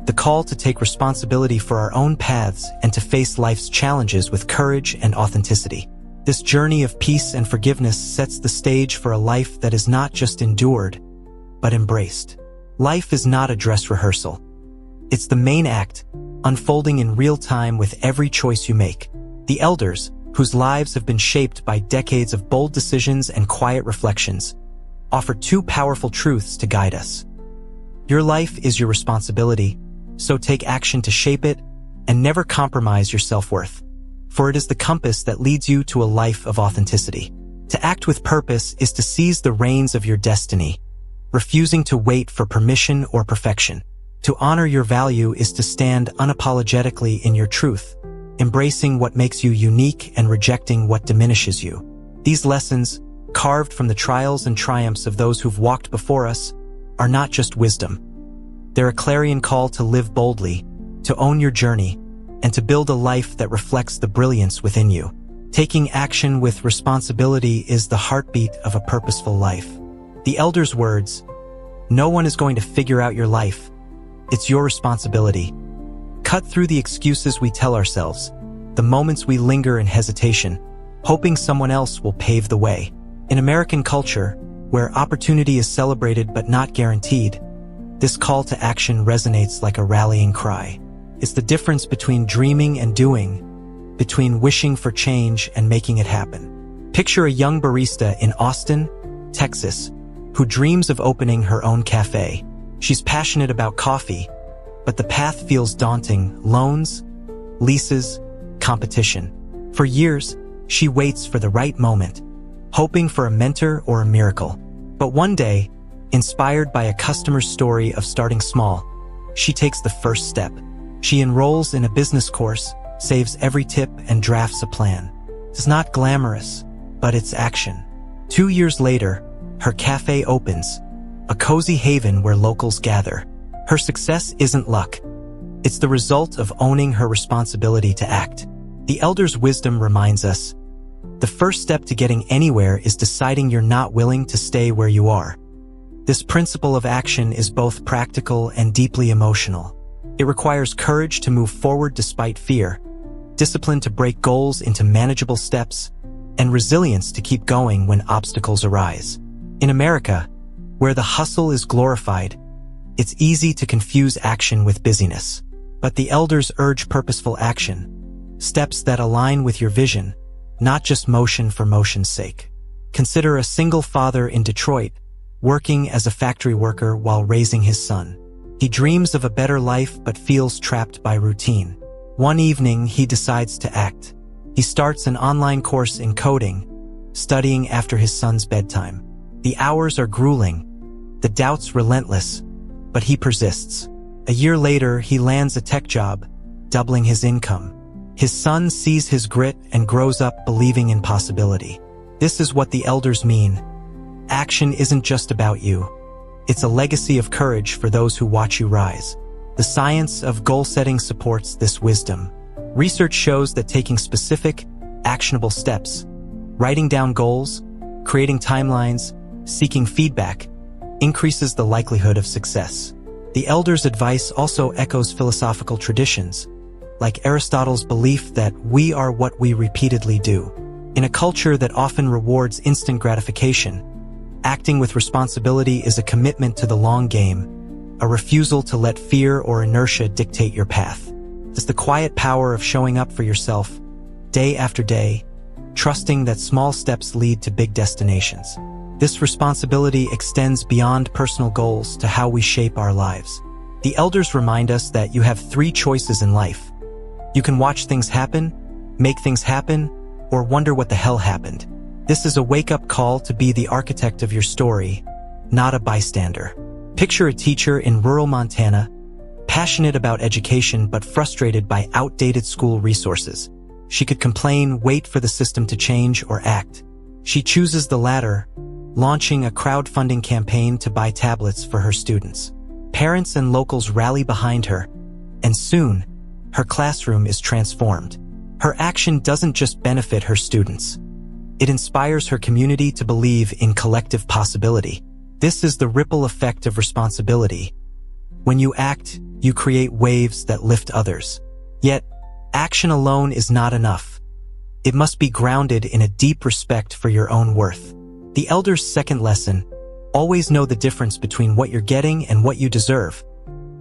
the call to take responsibility for our own paths and to face life's challenges with courage and authenticity. This journey of peace and forgiveness sets the stage for a life that is not just endured, but embraced. Life is not a dress rehearsal. It's the main act, unfolding in real time with every choice you make. The elders, whose lives have been shaped by decades of bold decisions and quiet reflections, offer two powerful truths to guide us. Your life is your responsibility, so take action to shape it and never compromise your self-worth, for it is the compass that leads you to a life of authenticity. To act with purpose is to seize the reins of your destiny, refusing to wait for permission or perfection. To honor your value is to stand unapologetically in your truth, embracing what makes you unique and rejecting what diminishes you. These lessons, carved from the trials and triumphs of those who've walked before us, are not just wisdom. They're a clarion call to live boldly, to own your journey, and to build a life that reflects the brilliance within you. Taking action with responsibility is the heartbeat of a purposeful life. The elders' words, "No one is going to figure out your life. It's your responsibility," cut through the excuses we tell ourselves, the moments we linger in hesitation, hoping someone else will pave the way. In American culture, where opportunity is celebrated but not guaranteed, this call to action resonates like a rallying cry. It's the difference between dreaming and doing, between wishing for change and making it happen. Picture a young barista in Austin, Texas, who dreams of opening her own cafe. She's passionate about coffee, but the path feels daunting: loans, leases, competition. For years, she waits for the right moment, hoping for a mentor or a miracle. But one day, inspired by a customer's story of starting small, she takes the first step. She enrolls in a business course, saves every tip, and drafts a plan. It's not glamorous, but it's action. 2 years later, her cafe opens, a cozy haven where locals gather. Her success isn't luck. It's the result of owning her responsibility to act. The elders' wisdom reminds us, the first step to getting anywhere is deciding you're not willing to stay where you are. This principle of action is both practical and deeply emotional. It requires courage to move forward despite fear, discipline to break goals into manageable steps, and resilience to keep going when obstacles arise. In America, where the hustle is glorified, it's easy to confuse action with busyness. But the elders urge purposeful action, steps that align with your vision, not just motion for motion's sake. Consider a single father in Detroit, working as a factory worker while raising his son. He dreams of a better life but feels trapped by routine. One evening, he decides to act. He starts an online course in coding, studying after his son's bedtime. The hours are grueling, the doubts relentless, but he persists. A year later, he lands a tech job, doubling his income. His son sees his grit and grows up believing in possibility. This is what the elders mean. Action isn't just about you. It's a legacy of courage for those who watch you rise. The science of goal setting supports this wisdom. Research shows that taking specific, actionable steps, writing down goals, creating timelines, seeking feedback, increases the likelihood of success. The elders' advice also echoes philosophical traditions, like Aristotle's belief that we are what we repeatedly do. In a culture that often rewards instant gratification, acting with responsibility is a commitment to the long game, a refusal to let fear or inertia dictate your path. It's the quiet power of showing up for yourself, day after day, trusting that small steps lead to big destinations. This responsibility extends beyond personal goals to how we shape our lives. The elders remind us that you have 3 choices in life. You can watch things happen, make things happen, or wonder what the hell happened. This is a wake-up call to be the architect of your story, not a bystander. Picture a teacher in rural Montana, passionate about education but frustrated by outdated school resources. She could complain, wait for the system to change, or act. She chooses the latter, launching a crowdfunding campaign to buy tablets for her students. Parents and locals rally behind her, and soon, her classroom is transformed. Her action doesn't just benefit her students. It inspires her community to believe in collective possibility. This is the ripple effect of responsibility. When you act, you create waves that lift others. Yet, action alone is not enough. It must be grounded in a deep respect for your own worth. The elders' second lesson, always know the difference between what you're getting and what you deserve,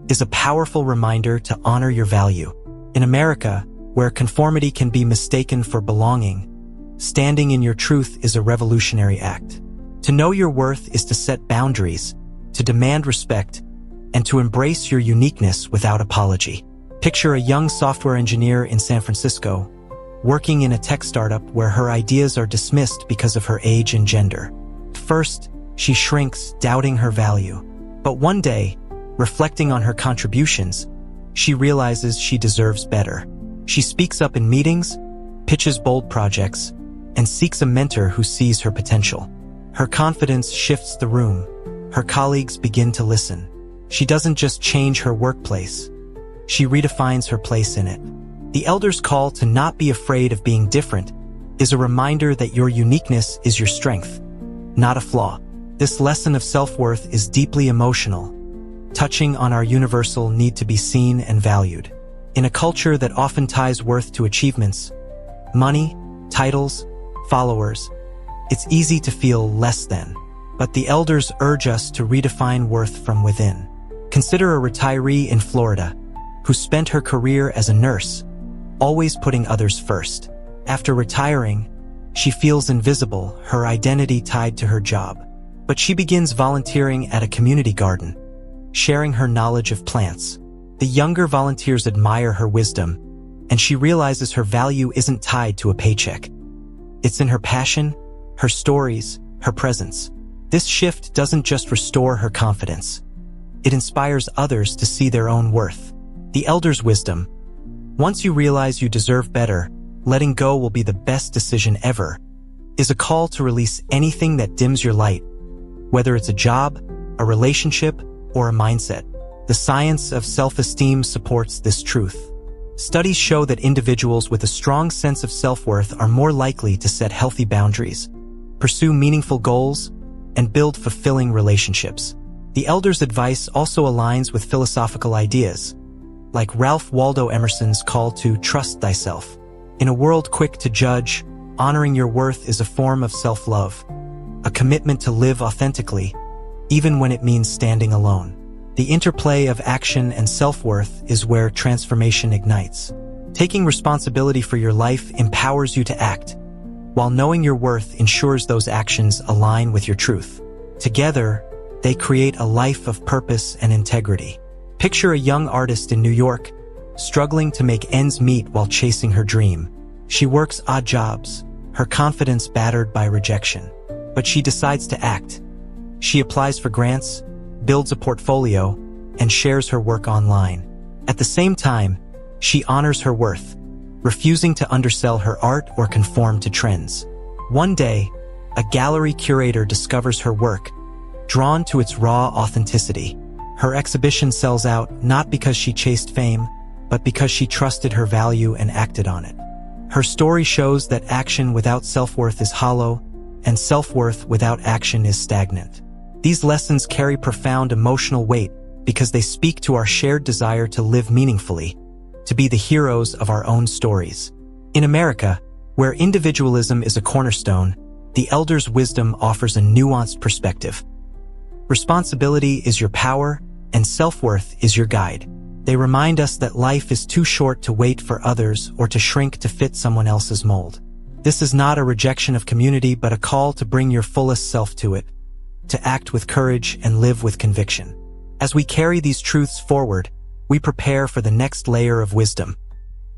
is a powerful reminder to honor your value. In America, where conformity can be mistaken for belonging, standing in your truth is a revolutionary act. To know your worth is to set boundaries, to demand respect, and to embrace your uniqueness without apology. Picture a young software engineer in San Francisco, working in a tech startup where her ideas are dismissed because of her age and gender. First, she shrinks, doubting her value. But one day, reflecting on her contributions, she realizes she deserves better. She speaks up in meetings, pitches bold projects, and seeks a mentor who sees her potential. Her confidence shifts the room. Her colleagues begin to listen. She doesn't just change her workplace. She redefines her place in it. The elders' call to not be afraid of being different is a reminder that your uniqueness is your strength, not a flaw. This lesson of self-worth is deeply emotional, touching on our universal need to be seen and valued. In a culture that often ties worth to achievements, money, titles, followers, it's easy to feel less than. But the elders urge us to redefine worth from within. Consider a retiree in Florida who spent her career as a nurse, always putting others first. After retiring, she feels invisible, her identity tied to her job. But she begins volunteering at a community garden, sharing her knowledge of plants. The younger volunteers admire her wisdom, and she realizes her value isn't tied to a paycheck. It's in her passion, her stories, her presence. This shift doesn't just restore her confidence. It inspires others to see their own worth. The elders' wisdom. Once you realize you deserve better, letting go will be the best decision ever, is a call to release anything that dims your light, whether it's a job, a relationship, or a mindset. The science of self-esteem supports this truth. Studies show that individuals with a strong sense of self-worth are more likely to set healthy boundaries, pursue meaningful goals, and build fulfilling relationships. The elders' advice also aligns with philosophical ideas, like Ralph Waldo Emerson's call to trust thyself. In a world quick to judge, honoring your worth is a form of self-love, a commitment to live authentically, even when it means standing alone. The interplay of action and self-worth is where transformation ignites. Taking responsibility for your life empowers you to act, while knowing your worth ensures those actions align with your truth. Together, they create a life of purpose and integrity. Picture a young artist in New York, struggling to make ends meet while chasing her dream. She works odd jobs, her confidence battered by rejection. But she decides to act. She applies for grants, builds a portfolio, and shares her work online. At the same time, she honors her worth, refusing to undersell her art or conform to trends. One day, a gallery curator discovers her work, drawn to its raw authenticity. Her exhibition sells out not because she chased fame, but because she trusted her value and acted on it. Her story shows that action without self-worth is hollow, and self-worth without action is stagnant. These lessons carry profound emotional weight because they speak to our shared desire to live meaningfully, to be the heroes of our own stories. In America, Where individualism is a cornerstone, the elders' wisdom offers a nuanced perspective. Responsibility is your power, and self-worth is your guide. They remind us that life is too short to wait for others or to shrink to fit someone else's mold. This is not a rejection of community but a call to bring your fullest self to it, to act with courage and live with conviction. As we carry these truths forward, we prepare for the next layer of wisdom.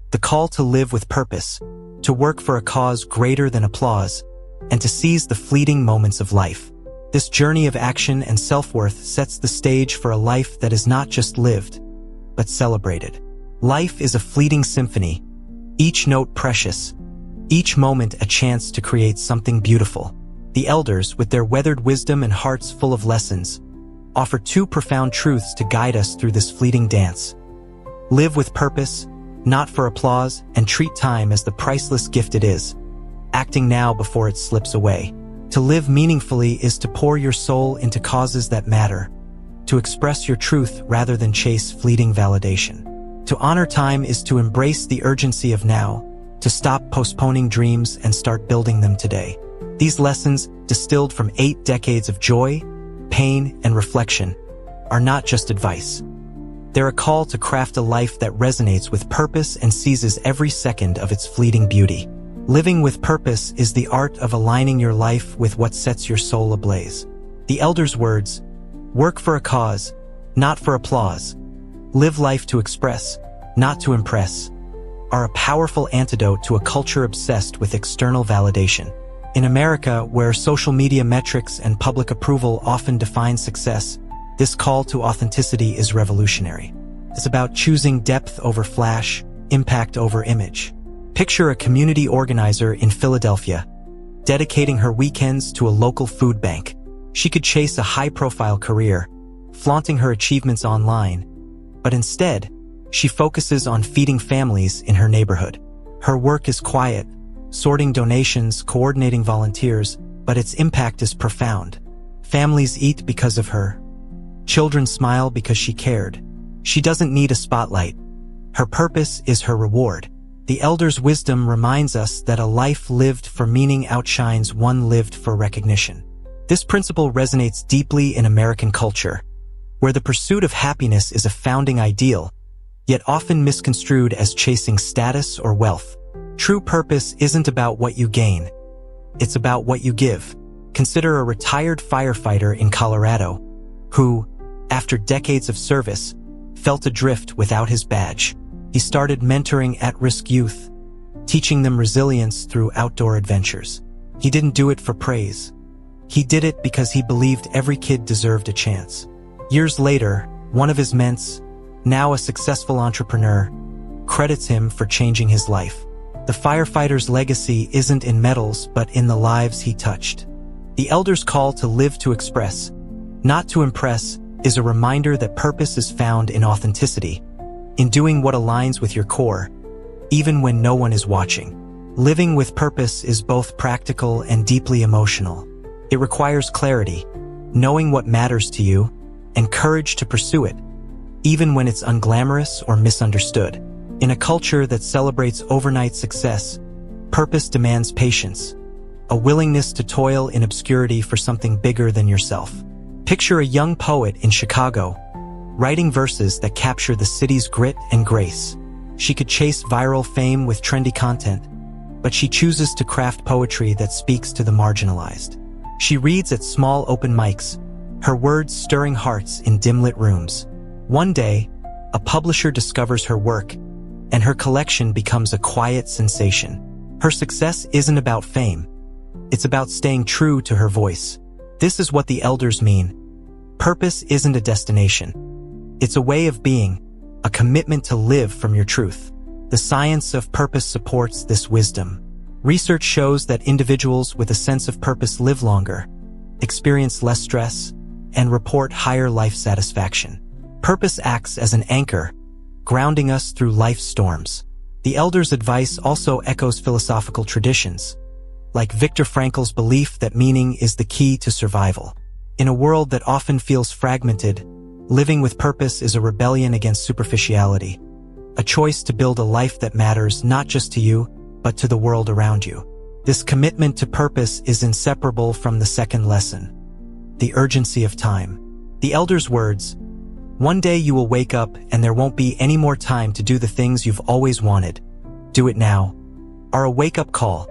The call to live with purpose, to work for a cause greater than applause, and to seize the fleeting moments of life. This journey of action and self-worth sets the stage for a life that is not just lived, but celebrated. Life is a fleeting symphony, each note precious, each moment a chance to create something beautiful. The elders, with their weathered wisdom and hearts full of lessons, offer two profound truths to guide us through this fleeting dance. Live with purpose, not for applause, and treat time as the priceless gift it is, acting now before it slips away. To live meaningfully is to pour your soul into causes that matter, to express your truth rather than chase fleeting validation. To honor time is to embrace the urgency of now, to stop postponing dreams and start building them today. These lessons, distilled from 8 decades of joy, pain, and reflection, are not just advice. They're a call to craft a life that resonates with purpose and seizes every second of its fleeting beauty. Living with purpose is the art of aligning your life with what sets your soul ablaze. The elders' words, "Work for a cause, not for applause. Live life to express, not to impress," are a powerful antidote to a culture obsessed with external validation. In America, where social media metrics and public approval often define success, this call to authenticity is revolutionary. It's about choosing depth over flash, impact over image. Picture a community organizer in Philadelphia, dedicating her weekends to a local food bank. She could chase a high-profile career, flaunting her achievements online, but instead, she focuses on feeding families in her neighborhood. Her work is quiet, sorting donations, coordinating volunteers, but its impact is profound. Families eat because of her. Children smile because she cared. She doesn't need a spotlight. Her purpose is her reward. The elders' wisdom reminds us that a life lived for meaning outshines one lived for recognition. This principle resonates deeply in American culture, where the pursuit of happiness is a founding ideal, yet often misconstrued as chasing status or wealth. True purpose isn't about what you gain. It's about what you give. Consider a retired firefighter in Colorado, who, after decades of service, felt adrift without his badge. He started mentoring at-risk youth, teaching them resilience through outdoor adventures. He didn't do it for praise. He did it because he believed every kid deserved a chance. Years later, one of his men's, now a successful entrepreneur, credits him for changing his life. The firefighter's legacy isn't in medals but in the lives he touched. The elders' call to live to express, not to impress, is a reminder that purpose is found in authenticity, in doing what aligns with your core, even when no one is watching. Living with purpose is both practical and deeply emotional. It requires clarity, knowing what matters to you, and courage to pursue it, even when it's unglamorous or misunderstood. In a culture that celebrates overnight success, purpose demands patience, a willingness to toil in obscurity for something bigger than yourself. Picture a young poet in Chicago, writing verses that capture the city's grit and grace. She could chase viral fame with trendy content, but she chooses to craft poetry that speaks to the marginalized. She reads at small open mics, her words stirring hearts in dim-lit rooms. One day, a publisher discovers her work, and her collection becomes a quiet sensation. Her success isn't about fame. It's about staying true to her voice. This is what the elders mean. Purpose isn't a destination. It's a way of being, a commitment to live from your truth. The science of purpose supports this wisdom. Research shows that individuals with a sense of purpose live longer, experience less stress, and report higher life satisfaction. Purpose acts as an anchor, grounding us through life's storms. The elders' advice also echoes philosophical traditions, like Viktor Frankl's belief that meaning is the key to survival. In a world that often feels fragmented, living with purpose is a rebellion against superficiality, a choice to build a life that matters not just to you, but to the world around you. This commitment to purpose is inseparable from the second lesson, the urgency of time. The elder's words, "One day you will wake up and there won't be any more time to do the things you've always wanted. Do it now," are a wake-up call,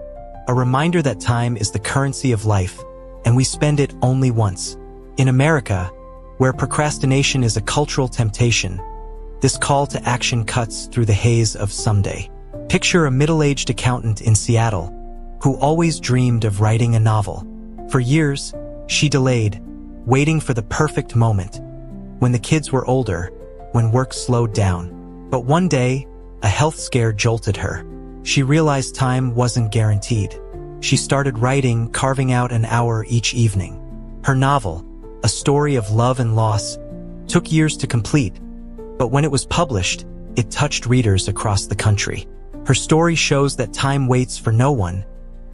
a reminder that time is the currency of life, and we spend it only once. In America, where procrastination is a cultural temptation, this call to action cuts through the haze of someday. Picture a middle-aged accountant in Seattle who always dreamed of writing a novel. For years, she delayed, waiting for the perfect moment, when the kids were older, when work slowed down. But one day, a health scare jolted her. She realized time wasn't guaranteed. She started writing, carving out an hour each evening. Her novel, a story of love and loss, took years to complete, but when it was published, it touched readers across the country. Her story shows that time waits for no one,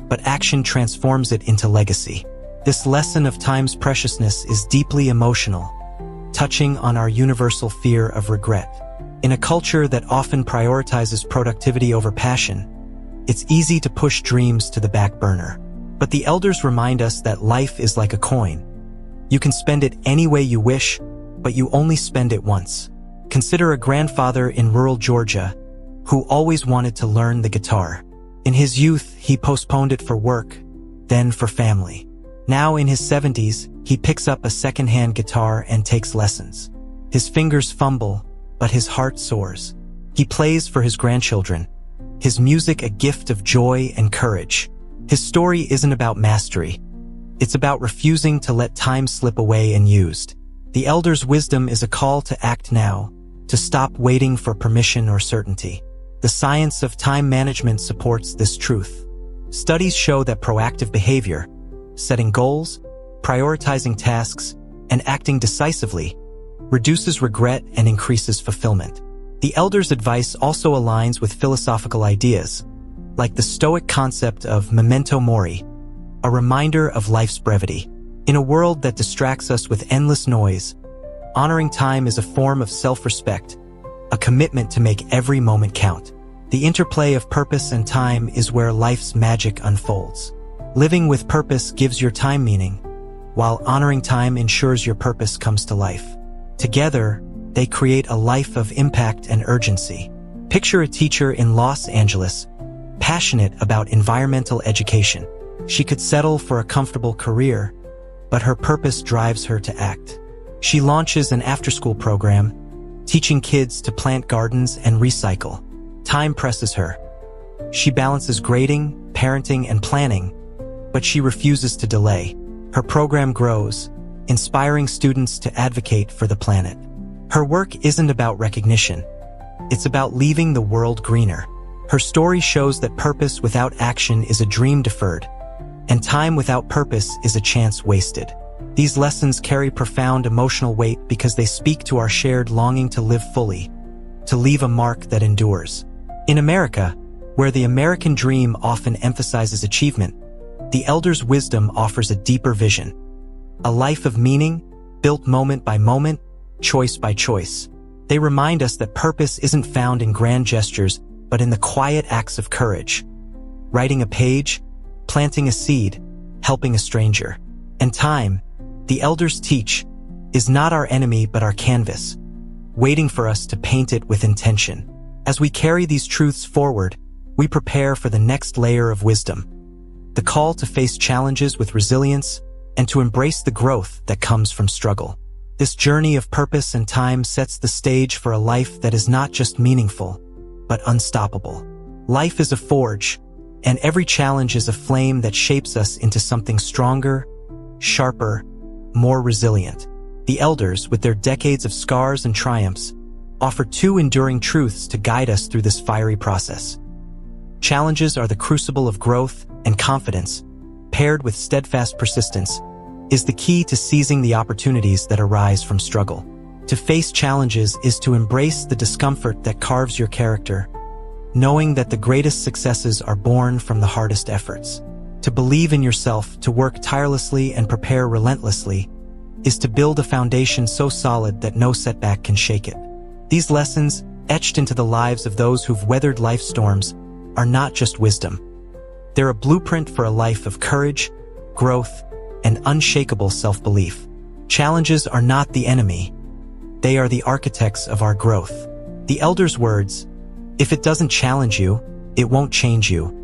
but action transforms it into legacy. This lesson of time's preciousness is deeply emotional, touching on our universal fear of regret. In a culture that often prioritizes productivity over passion, it's easy to push dreams to the back burner. But the elders remind us that life is like a coin. You can spend it any way you wish, but you only spend it once. Consider a grandfather in rural Georgia who always wanted to learn the guitar. In his youth, he postponed it for work, then for family. Now in his 70s, he picks up a second-hand guitar and takes lessons. His fingers fumble, but his heart soars. He plays for his grandchildren, his music a gift of joy and courage. His story isn't about mastery. It's about refusing to let time slip away unused. The elder's wisdom is a call to act now, to stop waiting for permission or certainty. The science of time management supports this truth. Studies show that proactive behavior, setting goals, prioritizing tasks, and acting decisively, reduces regret and increases fulfillment. The elder's advice also aligns with philosophical ideas, like the Stoic concept of memento mori, a reminder of life's brevity. In a world that distracts us with endless noise, honoring time is a form of self-respect, a commitment to make every moment count. The interplay of purpose and time is where life's magic unfolds. Living with purpose gives your time meaning, while honoring time ensures your purpose comes to life. Together, they create a life of impact and urgency. Picture a teacher in Los Angeles, passionate about environmental education. She could settle for a comfortable career, but her purpose drives her to act. She launches an after-school program, teaching kids to plant gardens and recycle. Time presses her. She balances grading, parenting, and planning, but she refuses to delay. Her program grows, inspiring students to advocate for the planet. Her work isn't about recognition. It's about leaving the world greener. Her story shows that purpose without action is a dream deferred, and time without purpose is a chance wasted. These lessons carry profound emotional weight because they speak to our shared longing to live fully, to leave a mark that endures. In America, where the American dream often emphasizes achievement, the elder's wisdom offers a deeper vision. A life of meaning, built moment by moment, choice by choice. They remind us that purpose isn't found in grand gestures, but in the quiet acts of courage. Writing a page, planting a seed, helping a stranger. And time, the elders teach, is not our enemy but our canvas, waiting for us to paint it with intention. As we carry these truths forward, we prepare for the next layer of wisdom. The call to face challenges with resilience and to embrace the growth that comes from struggle. This journey of purpose and time sets the stage for a life that is not just meaningful, but unstoppable. Life is a forge, and every challenge is a flame that shapes us into something stronger, sharper, more resilient. The elders, with their decades of scars and triumphs, offer two enduring truths to guide us through this fiery process. Challenges are the crucible of growth, and confidence, paired with steadfast persistence, is the key to seizing the opportunities that arise from struggle. To face challenges is to embrace the discomfort that carves your character, knowing that the greatest successes are born from the hardest efforts. To believe in yourself, to work tirelessly and prepare relentlessly, is to build a foundation so solid that no setback can shake it. These lessons, etched into the lives of those who've weathered life's storms, are not just wisdom. They're a blueprint for a life of courage, growth, and unshakable self-belief. Challenges are not the enemy. They are the architects of our growth. The elders' words, "If it doesn't challenge you, it won't change you,"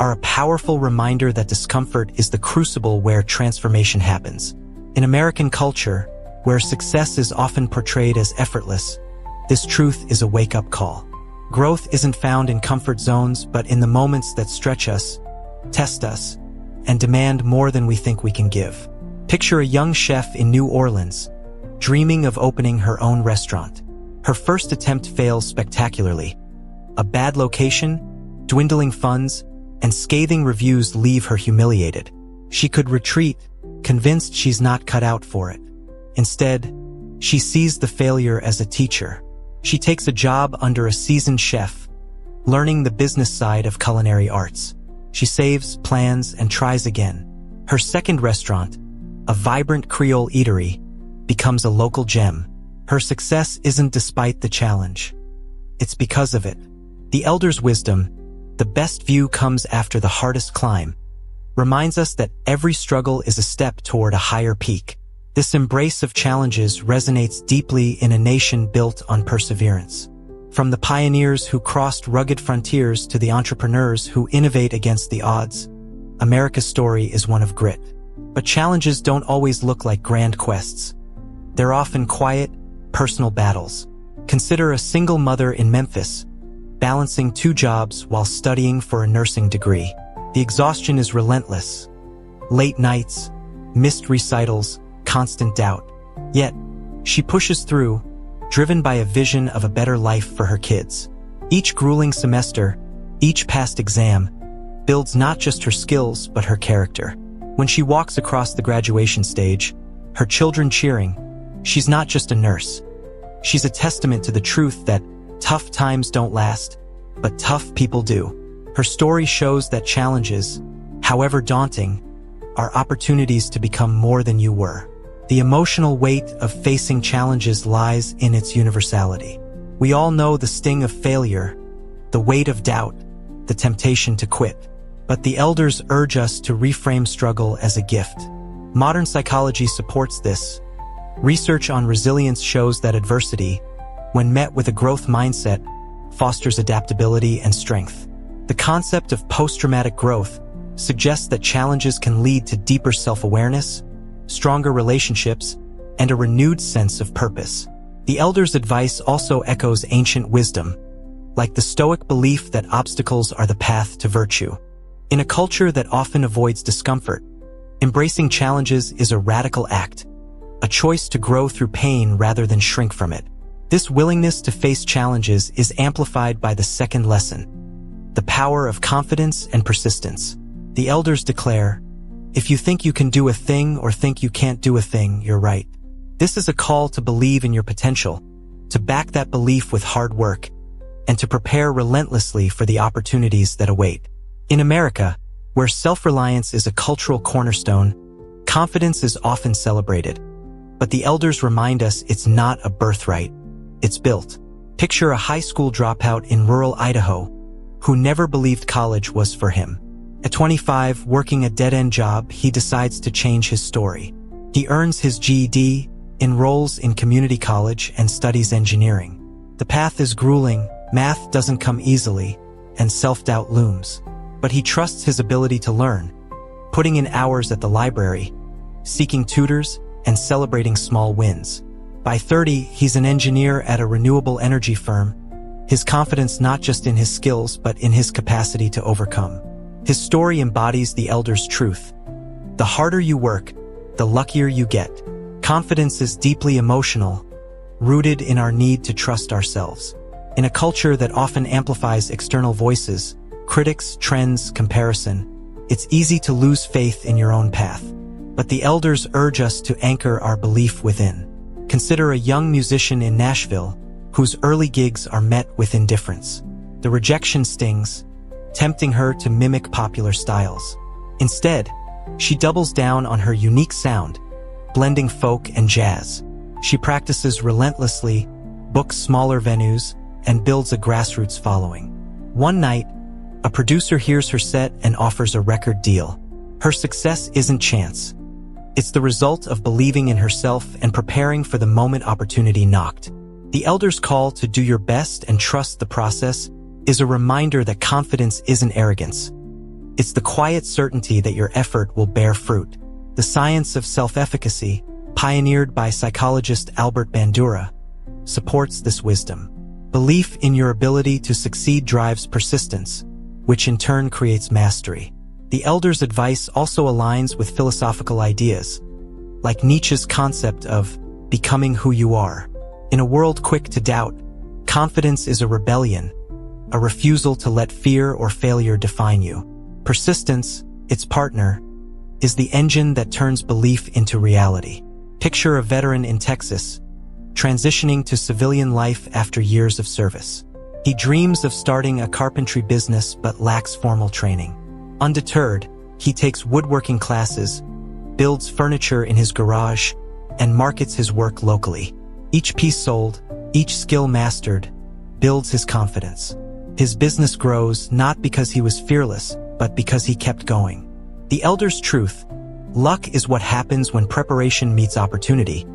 are a powerful reminder that discomfort is the crucible where transformation happens. In American culture, where success is often portrayed as effortless, this truth is a wake-up call. Growth isn't found in comfort zones, but in the moments that stretch us, test us, and demand more than we think we can give. Picture a young chef in New Orleans, dreaming of opening her own restaurant. Her first attempt fails spectacularly. A bad location, dwindling funds, and scathing reviews leave her humiliated. She could retreat, convinced she's not cut out for it. Instead, she sees the failure as a teacher. She takes a job under a seasoned chef, learning the business side of culinary arts. She saves, plans, and tries again. Her second restaurant, a vibrant Creole eatery, becomes a local gem. Her success isn't despite the challenge. It's because of it. The elders' wisdom, "The best view comes after the hardest climb," reminds us that every struggle is a step toward a higher peak. This embrace of challenges resonates deeply in a nation built on perseverance. From the pioneers who crossed rugged frontiers to the entrepreneurs who innovate against the odds, America's story is one of grit. But challenges don't always look like grand quests. They're often quiet, personal battles. Consider a single mother in Memphis, balancing 2 jobs while studying for a nursing degree. The exhaustion is relentless. Late nights, missed recitals, constant doubt. Yet, she pushes through, driven by a vision of a better life for her kids. Each grueling semester, each past exam, builds not just her skills but her character. When she walks across the graduation stage, her children cheering, she's not just a nurse. She's a testament to the truth that tough times don't last, but tough people do. Her story shows that challenges, however daunting, are opportunities to become more than you were. The emotional weight of facing challenges lies in its universality. We all know the sting of failure, the weight of doubt, the temptation to quit. But the elders urge us to reframe struggle as a gift. Modern psychology supports this. Research on resilience shows that adversity, when met with a growth mindset, fosters adaptability and strength. The concept of post-traumatic growth suggests that challenges can lead to deeper self-awareness, stronger relationships, and a renewed sense of purpose. The elders' advice also echoes ancient wisdom, like the Stoic belief that obstacles are the path to virtue. In a culture that often avoids discomfort, embracing challenges is a radical act, a choice to grow through pain rather than shrink from it. This willingness to face challenges is amplified by the second lesson, the power of confidence and persistence. The elders declare, "If you think you can do a thing or think you can't do a thing, you're right." This is a call to believe in your potential, to back that belief with hard work, and to prepare relentlessly for the opportunities that await. In America, where self-reliance is a cultural cornerstone, confidence is often celebrated. But the elders remind us it's not a birthright, it's built. Picture a high school dropout in rural Idaho who never believed college was for him. At 25, working a dead-end job, he decides to change his story. He earns his GED, enrolls in community college, and studies engineering. The path is grueling, math doesn't come easily, and self-doubt looms. But he trusts his ability to learn, putting in hours at the library, seeking tutors, and celebrating small wins. By 30, he's an engineer at a renewable energy firm, his confidence not just in his skills but in his capacity to overcome. His story embodies the elders' truth. The harder you work, the luckier you get. Confidence is deeply emotional, rooted in our need to trust ourselves. In a culture that often amplifies external voices, critics, trends, comparison, it's easy to lose faith in your own path. But the elders urge us to anchor our belief within. Consider a young musician in Nashville whose early gigs are met with indifference. The rejection stings, tempting her to mimic popular styles. Instead, she doubles down on her unique sound, blending folk and jazz. She practices relentlessly, books smaller venues, and builds a grassroots following. One night, A producer hears her set and offers a record deal. Her success isn't chance. It's the result of believing in herself and preparing for the moment opportunity knocked. The elders' call to do your best and trust the process is a reminder that confidence isn't arrogance. It's the quiet certainty that your effort will bear fruit. The science of self-efficacy, pioneered by psychologist Albert Bandura, supports this wisdom. Belief in your ability to succeed drives persistence, which in turn creates mastery. The elders' advice also aligns with philosophical ideas, like Nietzsche's concept of becoming who you are. In a world quick to doubt, confidence is a rebellion, a refusal to let fear or failure define you. Persistence, its partner, is the engine that turns belief into reality. Picture a veteran in Texas, transitioning to civilian life after years of service. He dreams of starting a carpentry business but lacks formal training. Undeterred, he takes woodworking classes, builds furniture in his garage, and markets his work locally. Each piece sold, each skill mastered, builds his confidence. His business grows not because he was fearless, but because he kept going. The elders' truth, luck is what happens when preparation meets opportunity,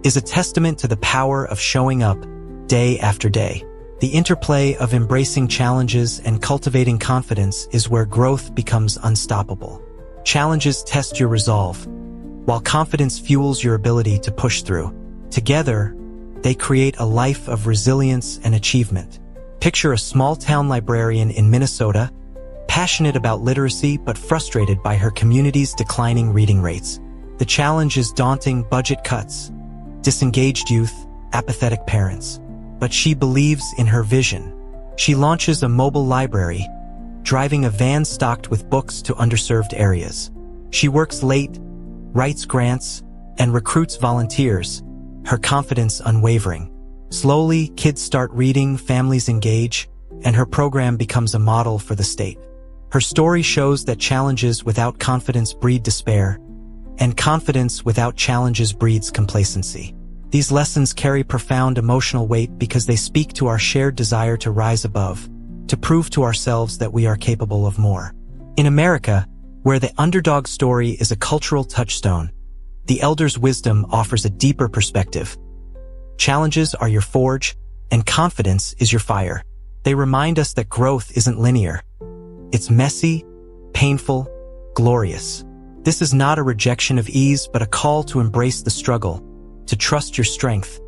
is a testament to the power of showing up day after day. The interplay of embracing challenges and cultivating confidence is where growth becomes unstoppable. Challenges test your resolve, while confidence fuels your ability to push through. Together, they create a life of resilience and achievement. Picture a small-town librarian in Minnesota, passionate about literacy but frustrated by her community's declining reading rates. The challenge is daunting: budget cuts, disengaged youth, apathetic parents. But she believes in her vision. She launches a mobile library, driving a van stocked with books to underserved areas. She works late, writes grants, and recruits volunteers, her confidence unwavering. Slowly, kids start reading, families engage, and her program becomes a model for the state. Her story shows that challenges without confidence breed despair, and confidence without challenges breeds complacency. These lessons carry profound emotional weight because they speak to our shared desire to rise above, to prove to ourselves that we are capable of more. In America, where the underdog story is a cultural touchstone, the elders' wisdom offers a deeper perspective. Challenges are your forge, and confidence is your fire. They remind us that growth isn't linear. It's messy, painful, glorious. This is not a rejection of ease, but a call to embrace the struggle, to trust your strength,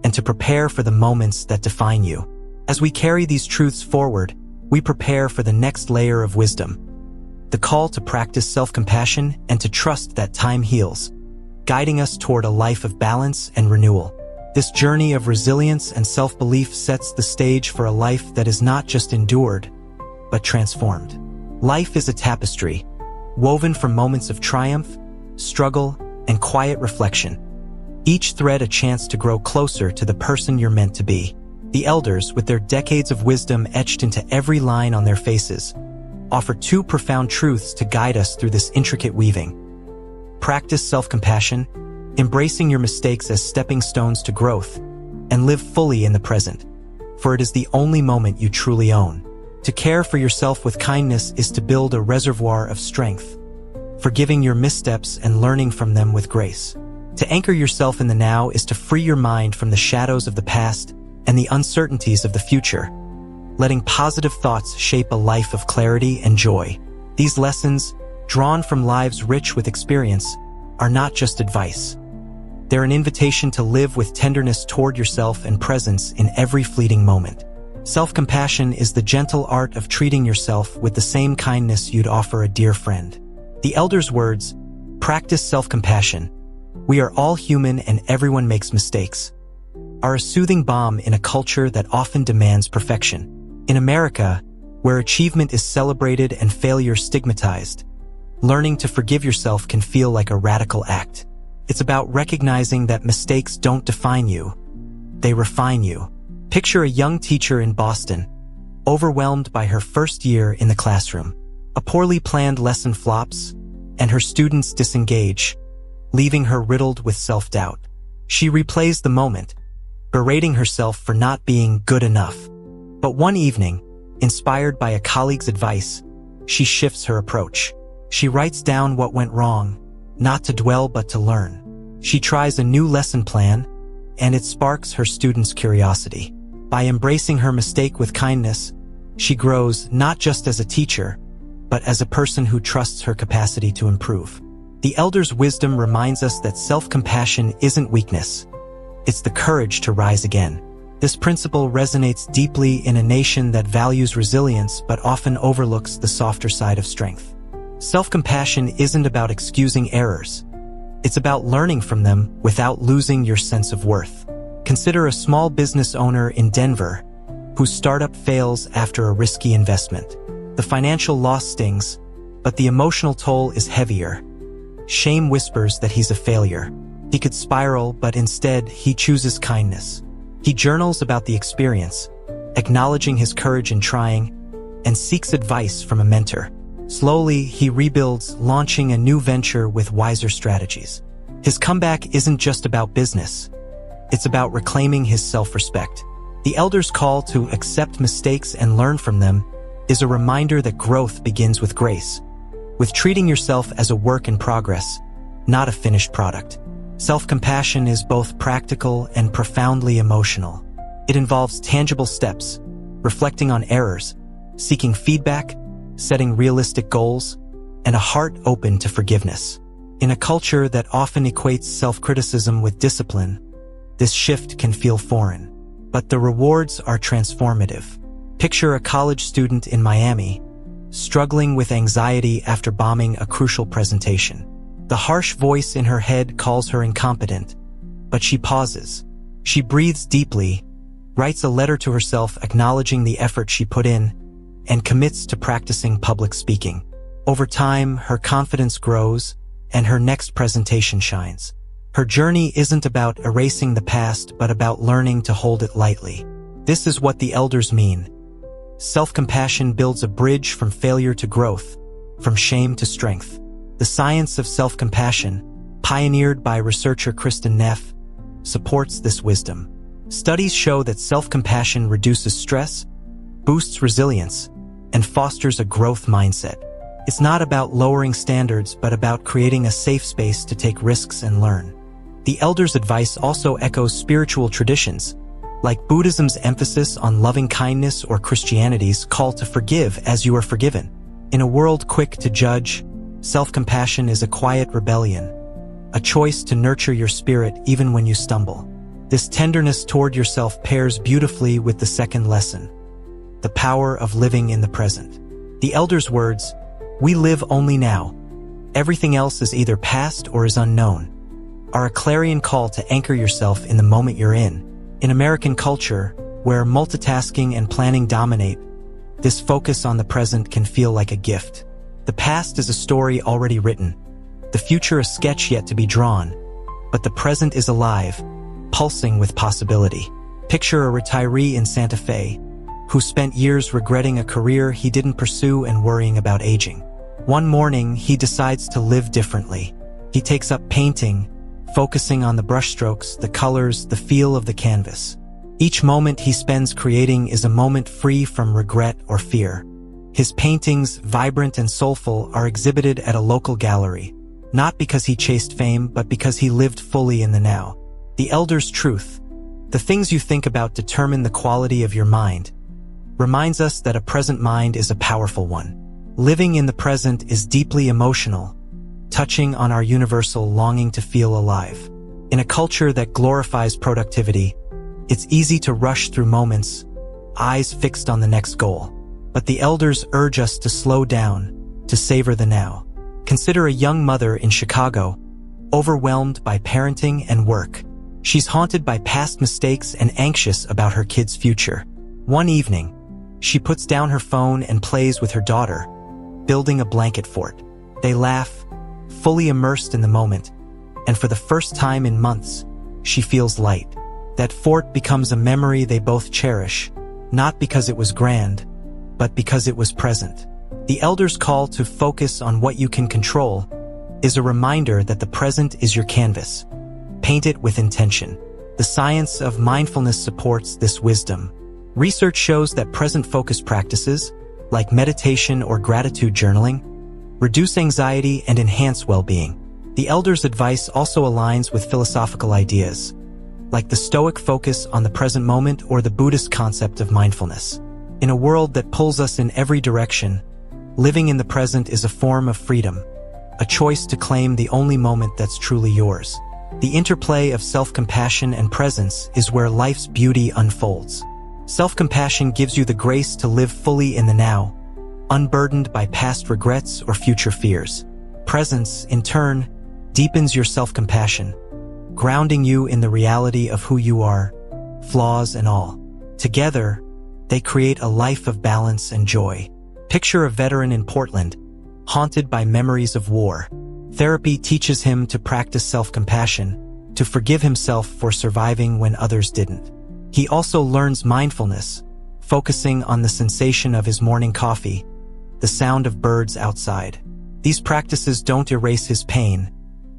and to prepare for the moments that define you. As we carry these truths forward, we prepare for the next layer of wisdom, the call to practice self-compassion and to trust that time heals, guiding us toward a life of balance and renewal. This journey of resilience and self-belief sets the stage for a life that is not just endured, but transformed. Life is a tapestry, woven from moments of triumph, struggle, and quiet reflection. Each thread a chance to grow closer to the person you're meant to be. The elders, with their decades of wisdom etched into every line on their faces, offer two profound truths to guide us through this intricate weaving. Practice self-compassion, embracing your mistakes as stepping stones to growth, and live fully in the present, for it is the only moment you truly own. To care for yourself with kindness is to build a reservoir of strength, forgiving your missteps and learning from them with grace. To anchor yourself in the now is to free your mind from the shadows of the past and the uncertainties of the future, letting positive thoughts shape a life of clarity and joy. These lessons, drawn from lives rich with experience, are not just advice. They're an invitation to live with tenderness toward yourself and presence in every fleeting moment. Self-compassion is the gentle art of treating yourself with the same kindness you'd offer a dear friend. The elders' words, practice self-compassion, we are all human and everyone makes mistakes, are a soothing balm in a culture that often demands perfection. In America, where achievement is celebrated and failure stigmatized, learning to forgive yourself can feel like a radical act. It's about recognizing that mistakes don't define you, they refine you. Picture a young teacher in Boston, overwhelmed by her first year in the classroom. A poorly planned lesson flops, and her students disengage, leaving her riddled with self-doubt. She replays the moment, berating herself for not being good enough. But one evening, Inspired by a colleague's advice, she shifts her approach. She writes down what went wrong, not to dwell but to learn. She tries a new lesson plan, and it sparks her students' curiosity. By embracing her mistake with kindness, she grows not just as a teacher, but as a person who trusts her capacity to improve. The elder's wisdom reminds us that self-compassion isn't weakness. It's the courage to rise again. This principle resonates deeply in a nation that values resilience but often overlooks the softer side of strength. Self-compassion isn't about excusing errors. It's about learning from them without losing your sense of worth. Consider a small business owner in Denver whose startup fails after a risky investment. The financial loss stings, but the emotional toll is heavier. Shame whispers that he's a failure. He could spiral, but instead he chooses kindness. He journals about the experience, acknowledging his courage in trying, and seeks advice from a mentor. Slowly, he rebuilds, launching a new venture with wiser strategies. His comeback isn't just about business. It's about reclaiming his self-respect. The elder's call to accept mistakes and learn from them is a reminder that growth begins with grace, with treating yourself as a work in progress, not a finished product. Self-compassion is both practical and profoundly emotional. It involves tangible steps, reflecting on errors, seeking feedback, setting realistic goals, and a heart open to forgiveness. In a culture that often equates self-criticism with discipline, this shift can feel foreign, but the rewards are transformative. Picture a college student in Miami, struggling with anxiety after bombing a crucial presentation. The harsh voice in her head calls her incompetent, but she pauses. She breathes deeply, writes a letter to herself acknowledging the effort she put in, and commits to practicing public speaking. Over time, her confidence grows, and her next presentation shines. Her journey isn't about erasing the past, but about learning to hold it lightly. This is what the elders mean. Self-compassion builds a bridge from failure to growth, from shame to strength. The science of self-compassion, pioneered by researcher Kristen Neff, supports this wisdom. Studies show that self-compassion reduces stress, boosts resilience, and fosters a growth mindset. It's not about lowering standards, but about creating a safe space to take risks and learn. The elders' advice also echoes spiritual traditions, like Buddhism's emphasis on loving kindness or Christianity's call to forgive as you are forgiven. In a world quick to judge, self-compassion is a quiet rebellion, a choice to nurture your spirit even when you stumble. This tenderness toward yourself pairs beautifully with the second lesson, the power of living in the present. The elders' words, "We live only now. Everything else is either past or is unknown," are a clarion call to anchor yourself in the moment you're in. In American culture, where multitasking and planning dominate, this focus on the present can feel like a gift. The past is a story already written, the future a sketch yet to be drawn, but the present is alive, pulsing with possibility. Picture a retiree in Santa Fe, who spent years regretting a career he didn't pursue and worrying about aging. One morning, he decides to live differently. He takes up painting, focusing on the brushstrokes, the colors, the feel of the canvas. Each moment he spends creating is a moment free from regret or fear. His paintings, vibrant and soulful, are exhibited at a local gallery, not because he chased fame, but because he lived fully in the now. The elder's truth, the things you think about determine the quality of your mind, reminds us that a present mind is a powerful one. Living in the present is deeply emotional, touching on our universal longing to feel alive. In a culture that glorifies productivity, it's easy to rush through moments, eyes fixed on the next goal. But the elders urge us to slow down, to savor the now. Consider a young mother in Chicago, overwhelmed by parenting and work. She's haunted by past mistakes and anxious about her kid's future. One evening, she puts down her phone and plays with her daughter, building a blanket fort. They laugh, fully immersed in the moment, and for the first time in months, she feels light. That fort becomes a memory they both cherish, not because it was grand, but because it was present. The elders' call to focus on what you can control is a reminder that the present is your canvas. Paint it with intention. The science of mindfulness supports this wisdom. Research shows that present-focused practices, like meditation or gratitude journaling, reduce anxiety and enhance well-being. The elders' advice also aligns with philosophical ideas, like the Stoic focus on the present moment or the Buddhist concept of mindfulness. In a world that pulls us in every direction, living in the present is a form of freedom, a choice to claim the only moment that's truly yours. The interplay of self-compassion and presence is where life's beauty unfolds. Self-compassion gives you the grace to live fully in the now, unburdened by past regrets or future fears. Presence, in turn, deepens your self-compassion, grounding you in the reality of who you are, flaws and all. Together, they create a life of balance and joy. Picture a veteran in Portland, haunted by memories of war. Therapy teaches him to practice self-compassion, to forgive himself for surviving when others didn't. He also learns mindfulness, focusing on the sensation of his morning coffee, the sound of birds outside. These practices don't erase his pain,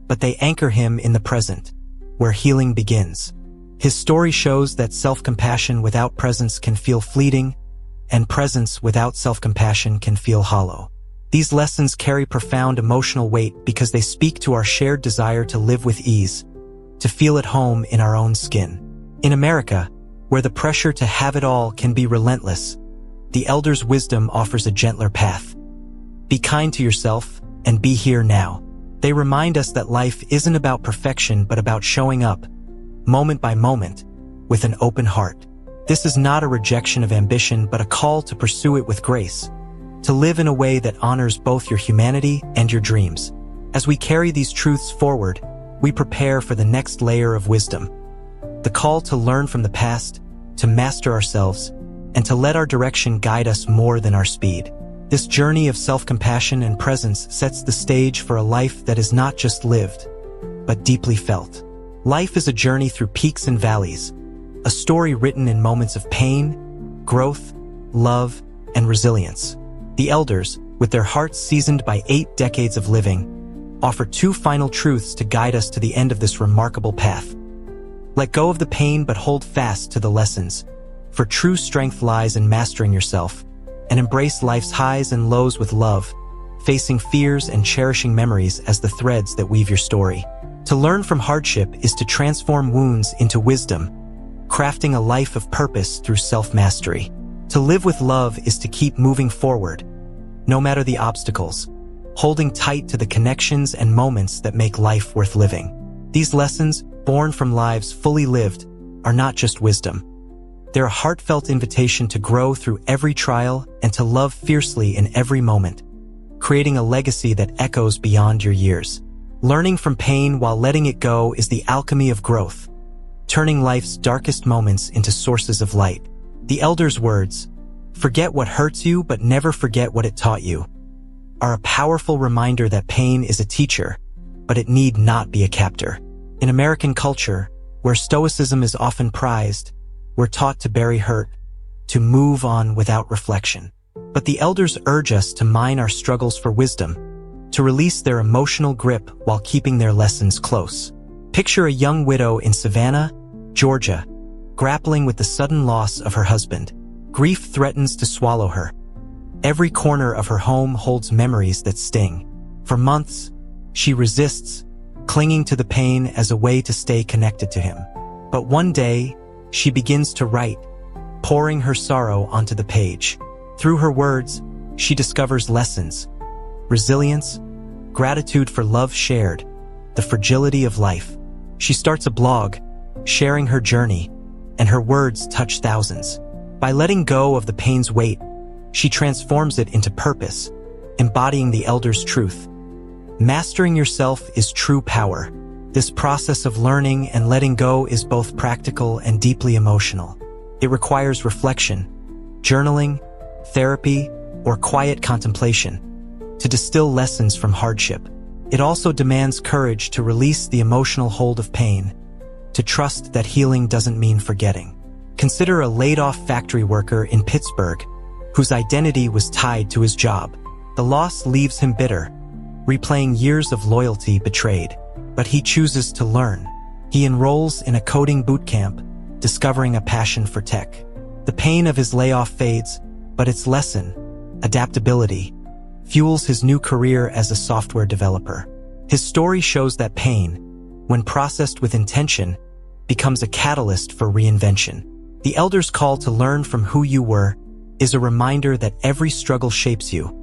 but they anchor him in the present, where healing begins. His story shows that self-compassion without presence can feel fleeting, and presence without self-compassion can feel hollow. These lessons carry profound emotional weight because they speak to our shared desire to live with ease, to feel at home in our own skin. In America, where the pressure to have it all can be relentless, the elders' wisdom offers a gentler path. Be kind to yourself and be here now. They remind us that life isn't about perfection but about showing up, moment by moment, with an open heart. This is not a rejection of ambition but a call to pursue it with grace, to live in a way that honors both your humanity and your dreams. As we carry these truths forward, we prepare for the next layer of wisdom. The call to learn from the past, to master ourselves, and to let our direction guide us more than our speed. This journey of self-compassion and presence sets the stage for a life that is not just lived, but deeply felt. Life is a journey through peaks and valleys, a story written in moments of pain, growth, love, and resilience. The elders, with their hearts seasoned by 8 decades of living, offer 2 final truths to guide us to the end of this remarkable path. Let go of the pain but hold fast to the lessons, for true strength lies in mastering yourself, and embrace life's highs and lows with love, facing fears and cherishing memories as the threads that weave your story. To learn from hardship is to transform wounds into wisdom, crafting a life of purpose through self-mastery. To live with love is to keep moving forward, no matter the obstacles, holding tight to the connections and moments that make life worth living. These lessons, born from lives fully lived, are not just wisdom. They're a heartfelt invitation to grow through every trial and to love fiercely in every moment, creating a legacy that echoes beyond your years. Learning from pain while letting it go is the alchemy of growth, turning life's darkest moments into sources of light. The elders' words, "Forget what hurts you but never forget what it taught you," are a powerful reminder that pain is a teacher, but it need not be a captor. In American culture, where stoicism is often prized, we're taught to bury hurt, to move on without reflection. But the elders urge us to mine our struggles for wisdom, to release their emotional grip while keeping their lessons close. Picture a young widow in Savannah, Georgia, grappling with the sudden loss of her husband. Grief threatens to swallow her. Every corner of her home holds memories that sting. For months, she resists, clinging to the pain as a way to stay connected to him. But one day, she begins to write, pouring her sorrow onto the page. Through her words, she discovers lessons, resilience, gratitude for love shared, the fragility of life. She starts a blog, sharing her journey, and her words touch thousands. By letting go of the pain's weight, she transforms it into purpose, embodying the elders' truth. Mastering yourself is true power. This process of learning and letting go is both practical and deeply emotional. It requires reflection, journaling, therapy, or quiet contemplation to distill lessons from hardship. It also demands courage to release the emotional hold of pain, to trust that healing doesn't mean forgetting. Consider a laid-off factory worker in Pittsburgh whose identity was tied to his job. The loss leaves him bitter, replaying years of loyalty betrayed. But he chooses to learn. He enrolls in a coding bootcamp, discovering a passion for tech. The pain of his layoff fades, but its lesson, adaptability, fuels his new career as a software developer. His story shows that pain, when processed with intention, becomes a catalyst for reinvention. The elder's call to learn from who you were is a reminder that every struggle shapes you,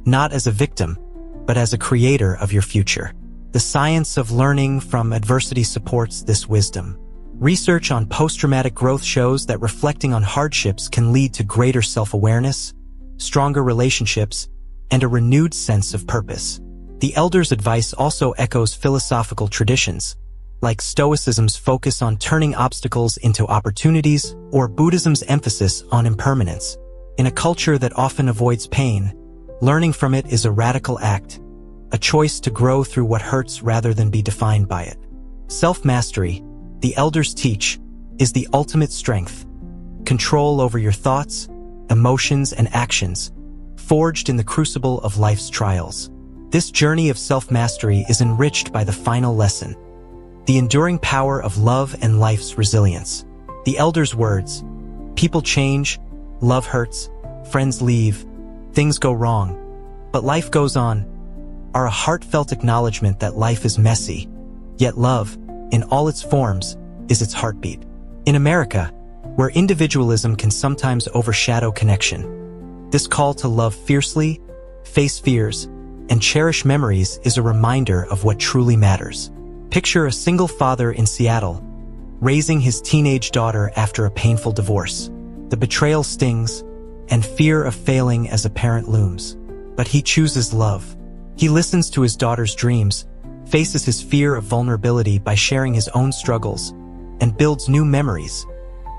not as a victim, but as a creator of your future. The science of learning from adversity supports this wisdom. Research on post-traumatic growth shows that reflecting on hardships can lead to greater self-awareness, stronger relationships, and a renewed sense of purpose. The elder's advice also echoes philosophical traditions, like Stoicism's focus on turning obstacles into opportunities or Buddhism's emphasis on impermanence. In a culture that often avoids pain, learning from it is a radical act, a choice to grow through what hurts rather than be defined by it. Self-mastery, the elders teach, is the ultimate strength. Control over your thoughts, emotions, and actions, forged in the crucible of life's trials. This journey of self-mastery is enriched by the final lesson, the enduring power of love and life's resilience. The elders' words, "People change, love hurts, friends leave, things go wrong, but life goes on," are a heartfelt acknowledgement that life is messy, yet love, in all its forms, is its heartbeat. In America, where individualism can sometimes overshadow connection, this call to love fiercely, face fears, and cherish memories is a reminder of what truly matters. Picture a single father in Seattle, raising his teenage daughter after a painful divorce. The betrayal stings, and fear of failing as a parent looms. But he chooses love. He listens to his daughter's dreams, faces his fear of vulnerability by sharing his own struggles, and builds new memories.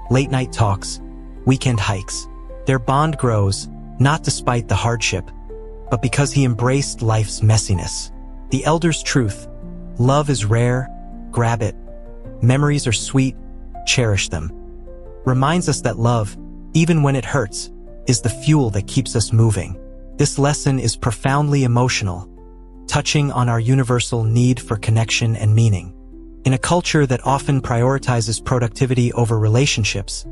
Late-night talks, weekend hikes. Their bond grows, not despite the hardship, but because he embraced life's messiness. The elder's truth, love is rare, grab it. Memories are sweet, cherish them. Reminds us that love, even when it hurts, is the fuel that keeps us moving. This lesson is profoundly emotional, touching on our universal need for connection and meaning. In a culture that often prioritizes productivity over relationships,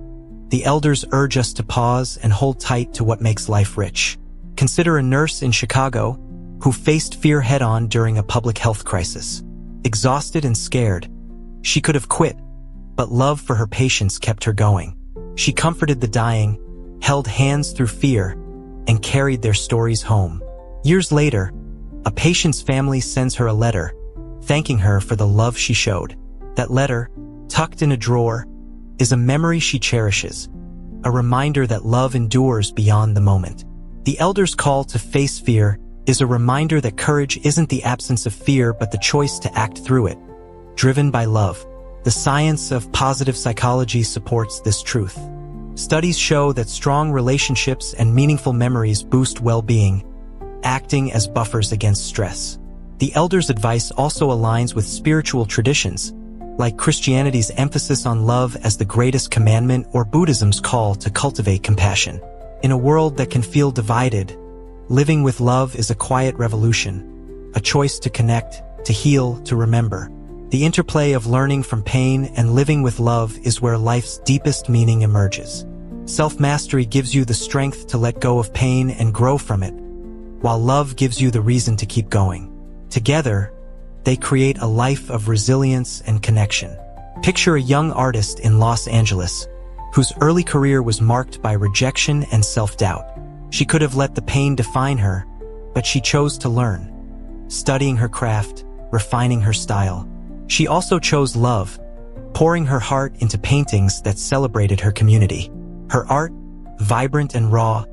the elders urge us to pause and hold tight to what makes life rich. Consider a nurse in Chicago who faced fear head-on during a public health crisis. Exhausted and scared, she could have quit, but love for her patients kept her going. She comforted the dying, held hands through fear, and carried their stories home. Years later, a patient's family sends her a letter, thanking her for the love she showed. That letter, tucked in a drawer, is a memory she cherishes, a reminder that love endures beyond the moment. The elder's call to face fear is a reminder that courage isn't the absence of fear but the choice to act through it, driven by love. The science of positive psychology supports this truth. Studies show that strong relationships and meaningful memories boost well-being, acting as buffers against stress. The elders' advice also aligns with spiritual traditions, like Christianity's emphasis on love as the greatest commandment or Buddhism's call to cultivate compassion. In a world that can feel divided, living with love is a quiet revolution, a choice to connect, to heal, to remember. The interplay of learning from pain and living with love is where life's deepest meaning emerges. Self-mastery gives you the strength to let go of pain and grow from it, while love gives you the reason to keep going. Together, they create a life of resilience and connection. Picture a young artist in Los Angeles, whose early career was marked by rejection and self-doubt. She could have let the pain define her, but she chose to learn, studying her craft, refining her style. She also chose love, pouring her heart into paintings that celebrated her community. Her art, vibrant and raw,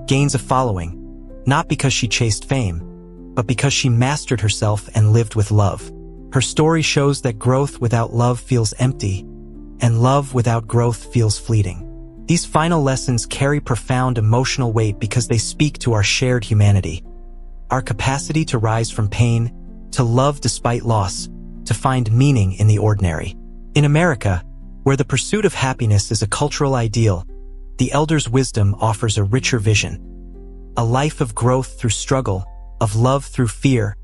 gains a following, not because she chased fame, but because she mastered herself and lived with love. Her story shows that growth without love feels empty, and love without growth feels fleeting. These final lessons carry profound emotional weight because they speak to our shared humanity, our capacity to rise from pain, to love despite loss, to find meaning in the ordinary. In America, where the pursuit of happiness is a cultural ideal, the elders' wisdom offers a richer vision, a life of growth through struggle, of love through fear,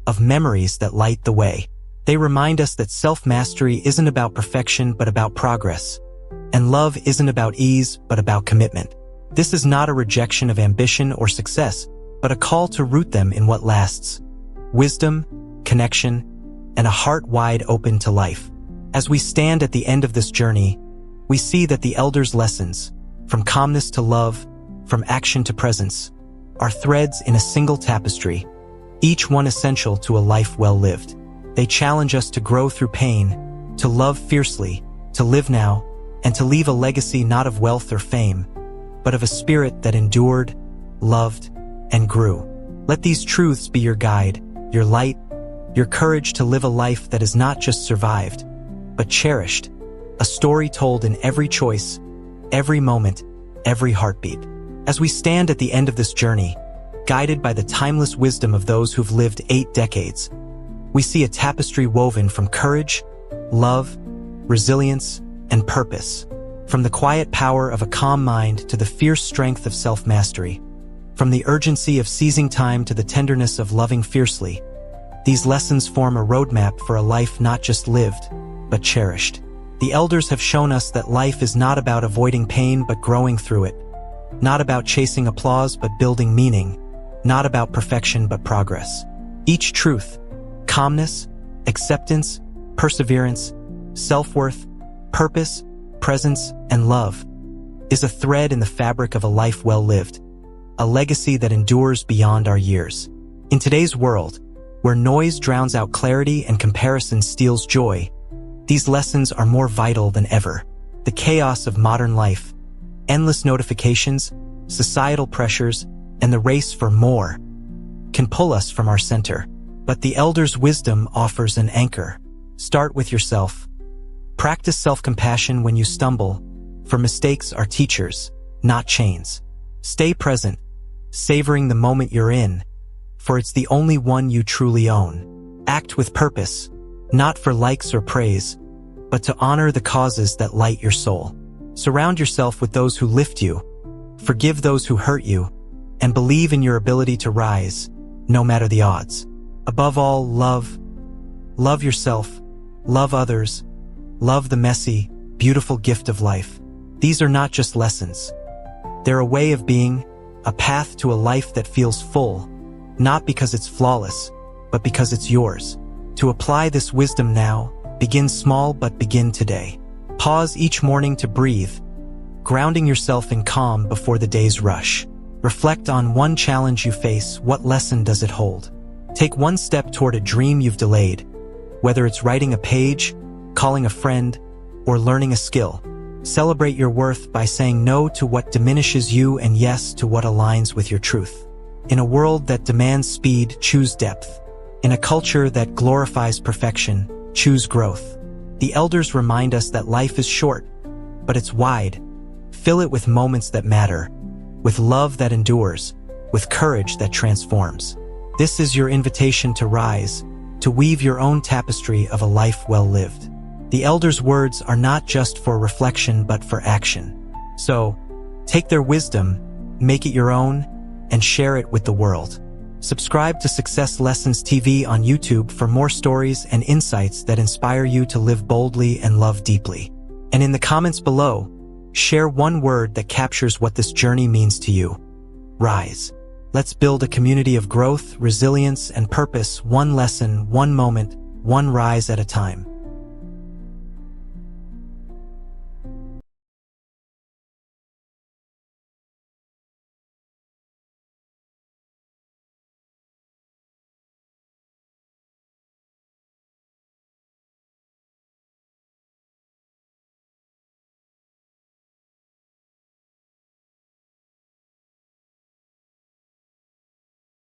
of memories that light the way. They remind us that self-mastery isn't about perfection but about progress, And love isn't about ease, but about commitment. This is not a rejection of ambition or success, but a call to root them in what lasts. Wisdom, connection, and a heart wide open to life. As we stand at the end of this journey, we see that the elders' lessons, from calmness to love, from action to presence, are threads in a single tapestry, each one essential to a life well lived. They challenge us to grow through pain, to love fiercely, to live now, and to leave a legacy not of wealth or fame, but of a spirit that endured, loved, and grew. Let these truths be your guide, your light, your courage to live a life that is not just survived, but cherished, a story told in every choice, every moment, every heartbeat. As we stand at the end of this journey, guided by the timeless wisdom of those who've lived 8 decades, we see a tapestry woven from courage, love, resilience, and purpose, from the quiet power of a calm mind to the fierce strength of self-mastery, from the urgency of seizing time to the tenderness of loving fiercely. These lessons form a roadmap for a life not just lived, but cherished. The elders have shown us that life is not about avoiding pain but growing through it, not about chasing applause but building meaning, not about perfection but progress. Each truth, calmness, acceptance, perseverance, self-worth, purpose, presence, and love, is a thread in the fabric of a life well lived, a legacy that endures beyond our years. In today's world, where noise drowns out clarity and comparison steals joy, these lessons are more vital than ever. The chaos of modern life, endless notifications, societal pressures, and the race for more can pull us from our center. But the elders' wisdom offers an anchor. Start with yourself. Practice self-compassion when you stumble, for mistakes are teachers, not chains. Stay present, savoring the moment you're in, for it's the only one you truly own. Act with purpose, not for likes or praise, but to honor the causes that light your soul. Surround yourself with those who lift you, forgive those who hurt you, and believe in your ability to rise, no matter the odds. Above all, love. Love yourself, love others, love the messy, beautiful gift of life. These are not just lessons. They're a way of being, a path to a life that feels full, not because it's flawless, but because it's yours. To apply this wisdom now, begin small but begin today. Pause each morning to breathe, grounding yourself in calm before the day's rush. Reflect on one challenge you face. What lesson does it hold? Take one step toward a dream you've delayed, whether it's writing a page, calling a friend, or learning a skill. Celebrate your worth by saying no to what diminishes you and yes to what aligns with your truth. In a world that demands speed, choose depth. In a culture that glorifies perfection, choose growth. The elders remind us that life is short, but it's wide. Fill it with moments that matter, with love that endures, with courage that transforms. This is your invitation to rise, to weave your own tapestry of a life well lived. The elders' words are not just for reflection but for action. So, take their wisdom, make it your own, and share it with the world. Subscribe to Success Lessons TV on YouTube for more stories and insights that inspire you to live boldly and love deeply. And in the comments below, share one word that captures what this journey means to you. Rise. Let's build a community of growth, resilience, and purpose, one lesson, one moment, one rise at a time.